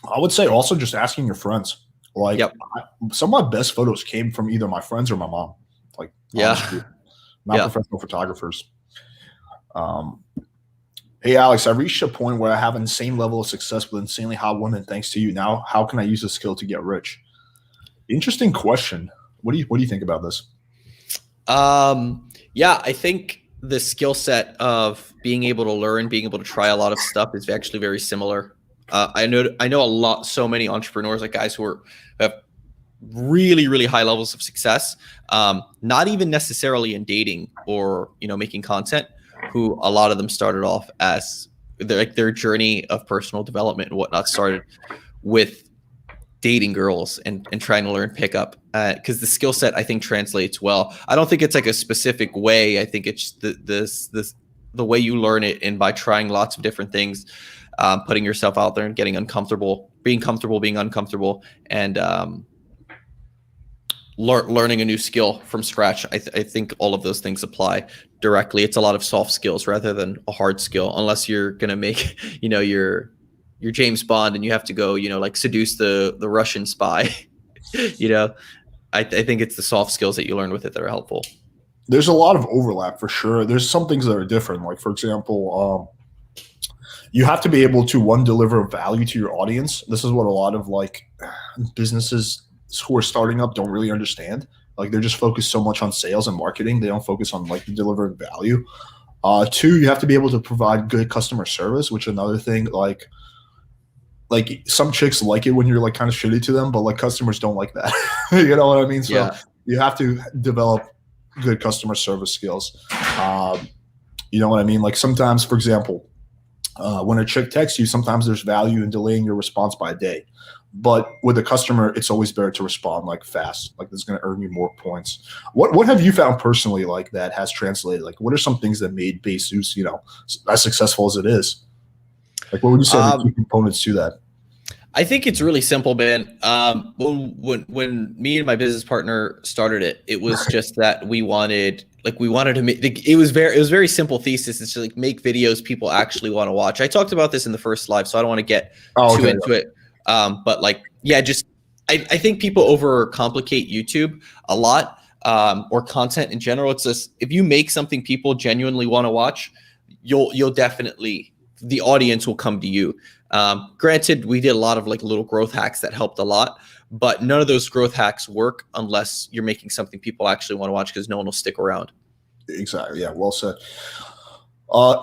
I would say also just asking your friends. Like, Yep. some of my best photos came from either my friends or my mom. Like, honestly, Yeah. not Yeah. professional photographers. Um, Hey, Alex, I reached a point where I have an insane level of success with insanely hot women thanks to you. Now, how can I use this skill to get rich? Interesting question. What do you think about this? Yeah, I think the skill set of being able to learn, being able to try a lot of stuff is actually very similar. I know so many entrepreneurs, like guys who have really, really high levels of success, not even necessarily in dating or, making content, who a lot of them started off as their journey of personal development and whatnot started with dating girls and trying to learn pickup, because the skill set, I think, translates well. I don't think it's like a specific way. I think it's the way you learn it, and by trying lots of different things, putting yourself out there and getting uncomfortable, being comfortable, being uncomfortable, and learning a new skill from scratch. I think all of those things apply directly. It's a lot of soft skills rather than a hard skill, unless you're gonna make you're James Bond and you have to go, like seduce the Russian spy. I think it's the soft skills that you learn with it that are helpful. There's a lot of overlap for sure. There's some things that are different. Like, for example, you have to be able to, one, deliver value to your audience. This is what a lot of businesses who are starting up don't really understand. Like, they're just focused so much on sales and marketing. They don't focus on delivering value. Two, you have to be able to provide good customer service, which is another thing. Like some chicks like it when you're kind of shitty to them, but customers don't like that. You know what I mean? So Yeah. you have to develop good customer service skills. You know what I mean? Like, sometimes, for example, when a chick texts you, sometimes there's value in delaying your response by a day. But with a customer, it's always better to respond fast. That's going to earn you more points. What have you found personally that has translated? What are some things that made Zeus, as successful as it is? What would you say are the key components to that? I think it's really simple, man. When me and my business partner started it, it was just that we wanted to make. It was very simple thesis. It's just make videos people actually want to watch. I talked about this in the first live, so I don't want to get too into it. But I think people overcomplicate YouTube a lot, or content in general. It's just, if you make something people genuinely want to watch, you'll definitely, the audience will come to you. Granted, we did a lot of little growth hacks that helped a lot, but none of those growth hacks work unless you're making something people actually want to watch, because no one will stick around. Exactly. Yeah. Well said.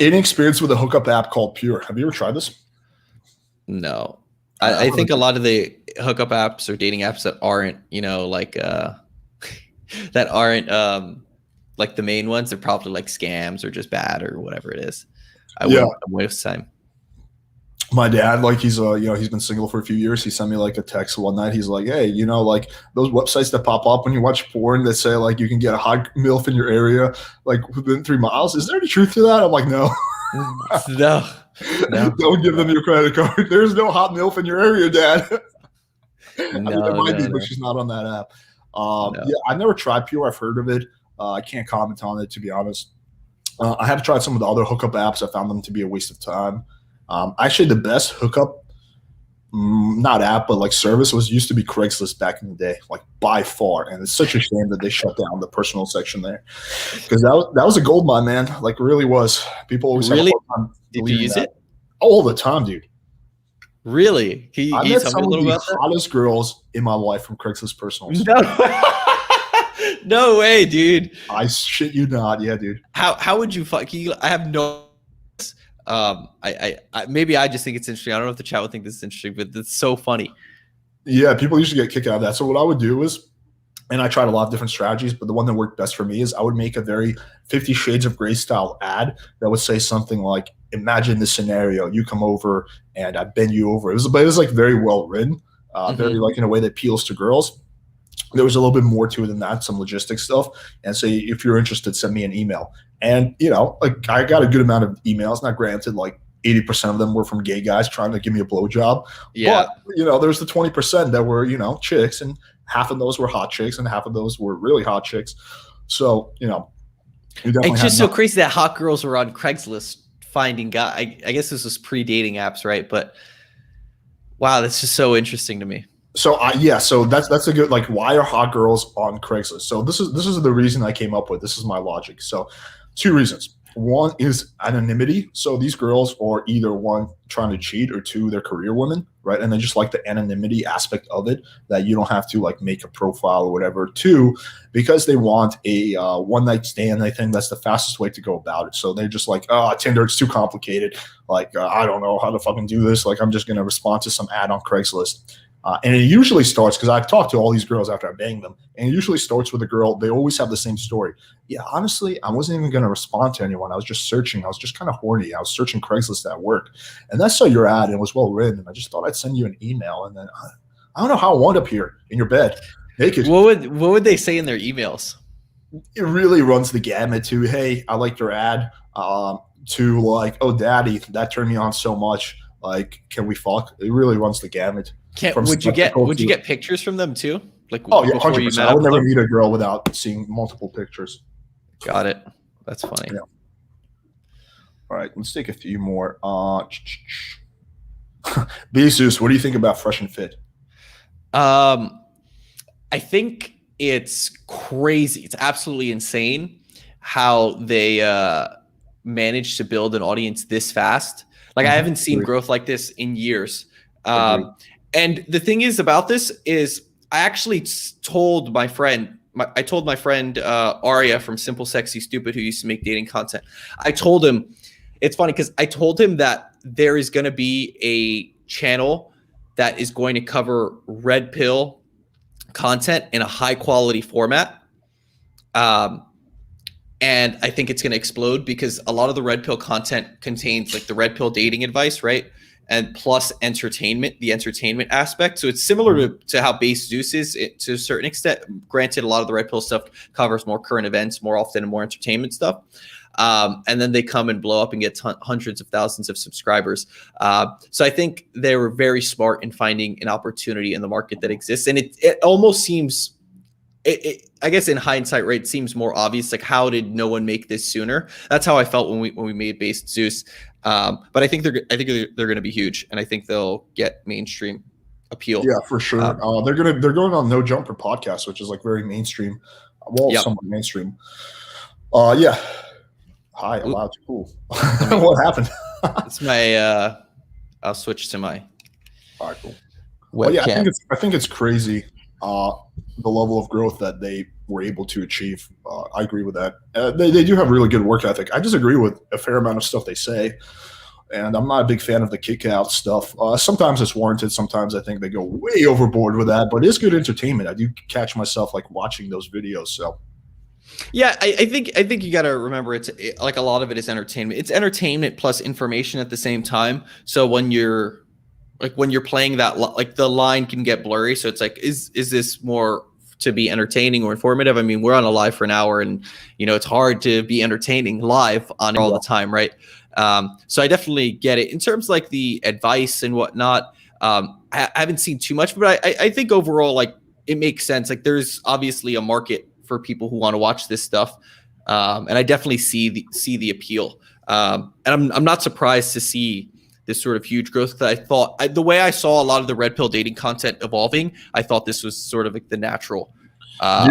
Any experience with a hookup app called Pure? Have you ever tried this? No. I think a lot of the hookup apps or dating apps that aren't, that aren't the main ones, they're probably scams or just bad or whatever it is. I wouldn't waste time. My dad, he's he's been single for a few years. He sent me a text one night. He's like, hey, those websites that pop up when you watch porn that say you can get a hot MILF in your area within 3 miles. Is there any truth to that? I'm like, no. No. Don't give them your credit card. There's no hot MILF in your area, Dad. There might be, but she's not on that app. Yeah, I've never tried Pure. I've heard of it. I can't comment on it, to be honest. I have tried some of the other hookup apps. I found them to be a waste of time. Actually, the best hookup, not app, but service used to be Craigslist back in the day, by far. And it's such a shame that they shut down the personal section there, because that was a gold mine, man. It really was. People always really. Have a hard time. Did you use it all the time, dude? Really? Can you met tell some me a little of the about hottest girls in my life from Craigslist personals. No. No way, dude. I shit you not. Yeah, dude. How would you fuck? I have no. I maybe I just think it's interesting. I don't know if the chat would think this is interesting, but it's so funny. Yeah, people usually get kicked out of that. So what I would do is, and I tried a lot of different strategies, but the one that worked best for me is I would make a very 50 Shades of Grey style ad that would say something like, imagine this scenario, you come over and I bend you over. It was very well written, very in a way that appeals to girls. There was a little bit more to it than that, some logistics stuff. And say, if you're interested, send me an email. And, I got a good amount of emails. Not granted, 80% of them were from gay guys trying to give me a blowjob. Yeah. But, there's the 20% that were, chicks, and half of those were hot chicks and half of those were really hot chicks. So, it's just so crazy that hot girls were on Craigslist finding guy. I guess this was pre-dating apps, right? But wow, that's just so interesting to me. So so that's a good, like, why are hot girls on Craigslist? So this is the reason I came up with. This is my logic. So 2 reasons. One is anonymity. So these girls are either, one, trying to cheat, or two, they're career women, right? And they just like the anonymity aspect of it, that you don't have to like make a profile or whatever. Two, because they want a one night stand. I think that's the fastest way to go about it. So they're just like, oh, Tinder, it's too complicated. Like, I don't know how to fucking do this. Like, I'm just gonna respond to some ad on Craigslist. And it usually starts, because I've talked to all these girls after I bang them, and it usually starts with a girl. They always have the same story. Yeah, honestly, I wasn't even going to respond to anyone. I was just searching. I was just kind of horny. I was searching Craigslist at work. And that's saw your ad, and it was well written. And I just thought I'd send you an email. And then I don't know how I wound up here in your bed naked. What would they say in their emails? It really runs the gamut to, hey, I liked your ad, to like, oh, daddy, that turned me on so much. Like, can we fuck? It really runs the gamut. Would you get pictures from them too? Like, oh yeah, 100%. I would never meet a girl without seeing multiple pictures. Got it. That's funny. Yeah. All right, let's take a few more. Zeus, what do you think about Fresh and Fit? I think it's crazy. It's absolutely insane how they managed to build an audience this fast. Like, I haven't seen growth like this in years. And the thing is about this is, I actually told my friend, Arya from Simple Sexy Stupid, who used to make dating content. I told him, it's funny because I told him that there is going to be a channel that is going to cover red pill content in a high quality format. And I think it's going to explode, because a lot of the red pill content contains like the red pill dating advice, right? And plus entertainment, the entertainment aspect. So it's similar to how Base Zeus is to a certain extent. Granted, a lot of the red pill stuff covers more current events more often and more entertainment stuff. And then they come and blow up and get hundreds of thousands of subscribers. So I think they were very smart in finding an opportunity in the market that exists. And it almost seems, I guess in hindsight, right, it seems more obvious. Like, how did no one make this sooner? That's how I felt when we made Base Zeus. But I think they're going to be huge, and I think they'll get mainstream appeal. Yeah, for sure. They're going on No Jumper podcast, which is like very mainstream. Well, somewhat mainstream. Yeah. Hi, allowed. Cool. What happened? It's my. I'll switch to my. All right, cool. Well, yeah, I think it's crazy. The level of growth that they were able to achieve. I agree with that. They do have really good work ethic. I disagree with a fair amount of stuff they say, and I'm not a big fan of the kick out stuff. Sometimes it's warranted. Sometimes I think they go way overboard with that, but it's good entertainment. I do catch myself like watching those videos. So yeah, I think you got to remember like a lot of it is entertainment. It's entertainment plus information at the same time. So when you're playing that, like, the line can get blurry. So it's like, is this more to be entertaining or informative? I mean, we're on a live for an hour, and it's hard to be entertaining live on all the time, right? So I definitely get it in terms of like the advice and whatnot. I haven't seen too much, but I think overall, like, it makes sense. Like, there's obviously a market for people who want to watch this stuff, and I definitely see the appeal. And I'm not surprised to see this sort of huge growth, because I thought the way I saw a lot of the red pill dating content evolving, I thought this was sort of like the natural. I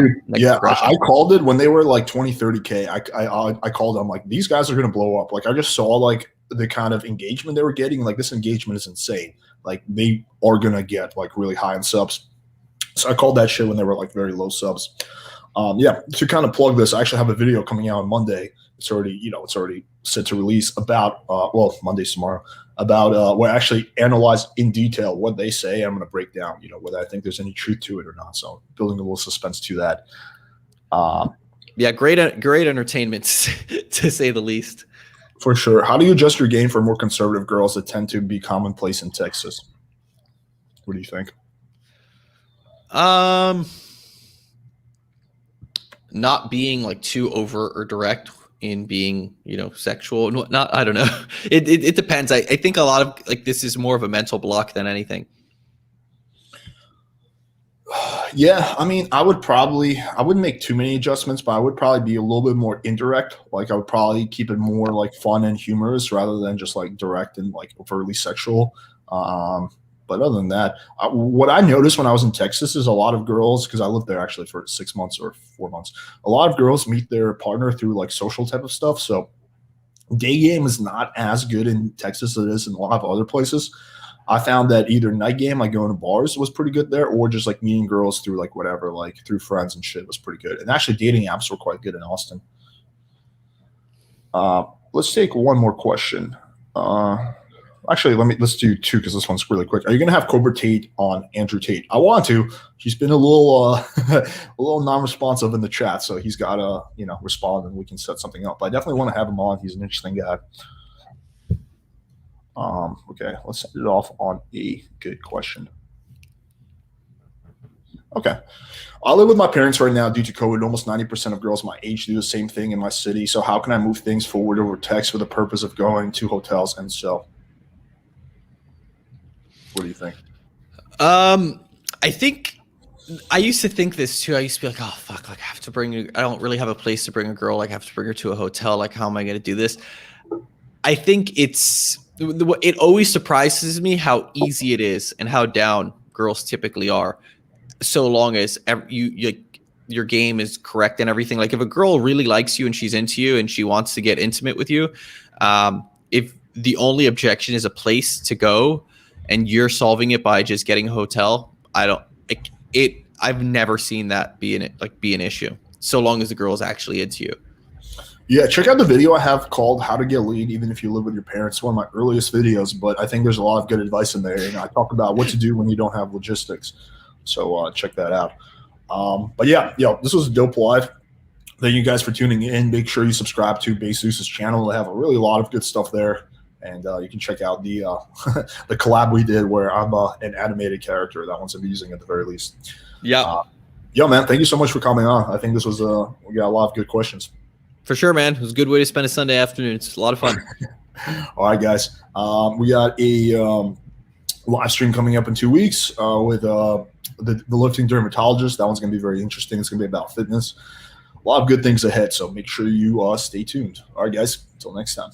called it when they were like 20, 30K. I called them like, these guys are going to blow up. Like, I just saw like the kind of engagement they were getting. Like, this engagement is insane. Like, they are going to get like really high in subs. So I called that shit when they were like very low subs. To kind of plug this, I actually have a video coming out on Monday. It's already set to release about Monday's tomorrow, about where I actually analyze in detail what they say. I'm going to break down, whether I think there's any truth to it or not. So building a little suspense to that. Great entertainment to say the least. For sure. How do you adjust your game for more conservative girls that tend to be commonplace in Texas? What do you think? Not being like too overt or direct in being, sexual and whatnot. I don't know. It depends. I think a lot of like this is more of a mental block than anything. Yeah, I mean, I wouldn't make too many adjustments, but I would probably be a little bit more indirect. Like I would probably keep it more like fun and humorous rather than just like direct and like overtly sexual. Um, but other than that, what I noticed when I was in Texas is a lot of girls, because I lived there actually for 6 months or 4 months, a lot of girls meet their partner through like social type of stuff. So day game is not as good in Texas as it is in a lot of other places. I found that either night game, like going to bars, was pretty good there, or just like meeting girls through like whatever, like through friends and shit was pretty good. And actually, dating apps were quite good in Austin. Let's take one more question. Actually, let's do two because this one's really quick. Are you going to have Cobra Tate on Andrew Tate? I want to. He's been a little a little non-responsive in the chat, so he's got to respond and we can set something up. But I definitely want to have him on. He's an interesting guy. Okay, let's set it off on a good question. Okay. I live with my parents right now due to COVID. Almost 90% of girls my age do the same thing in my city. So how can I move things forward over text for the purpose of going to hotels and so? What do you think? I think I used to think this too. I used to be like, oh fuck, like I have to I don't really have a place to bring a girl. Like I have to bring her to a hotel. Like how am I going to do this? I think it always surprises me how easy it is and how down girls typically are, so long as your game is correct and everything. Like if a girl really likes you and she's into you and she wants to get intimate with you, if the only objection is a place to go and you're solving it by just getting a hotel, I've never seen that be an issue, so long as the girl is actually into you. Yeah, check out the video I have called How to Get Lead Even If You Live With Your Parents. One of my earliest videos, but I think there's a lot of good advice in there. I talk about what to do when you don't have logistics. So check that out. But yeah, this was a dope live. Thank you guys for tuning in. Make sure you subscribe to Zeus's channel. They have a lot of good stuff there. And you can check out the the collab we did where I'm an animated character. That one's amusing at the very least. Yeah. Man, thank you so much for coming on. I think this was we got a lot of good questions. For sure, man. It was a good way to spend a Sunday afternoon. It's a lot of fun. All right, guys. We got a live stream coming up in 2 weeks with the lifting dermatologist. That one's going to be very interesting. It's going to be about fitness. A lot of good things ahead, so make sure you stay tuned. All right, guys. Until next time.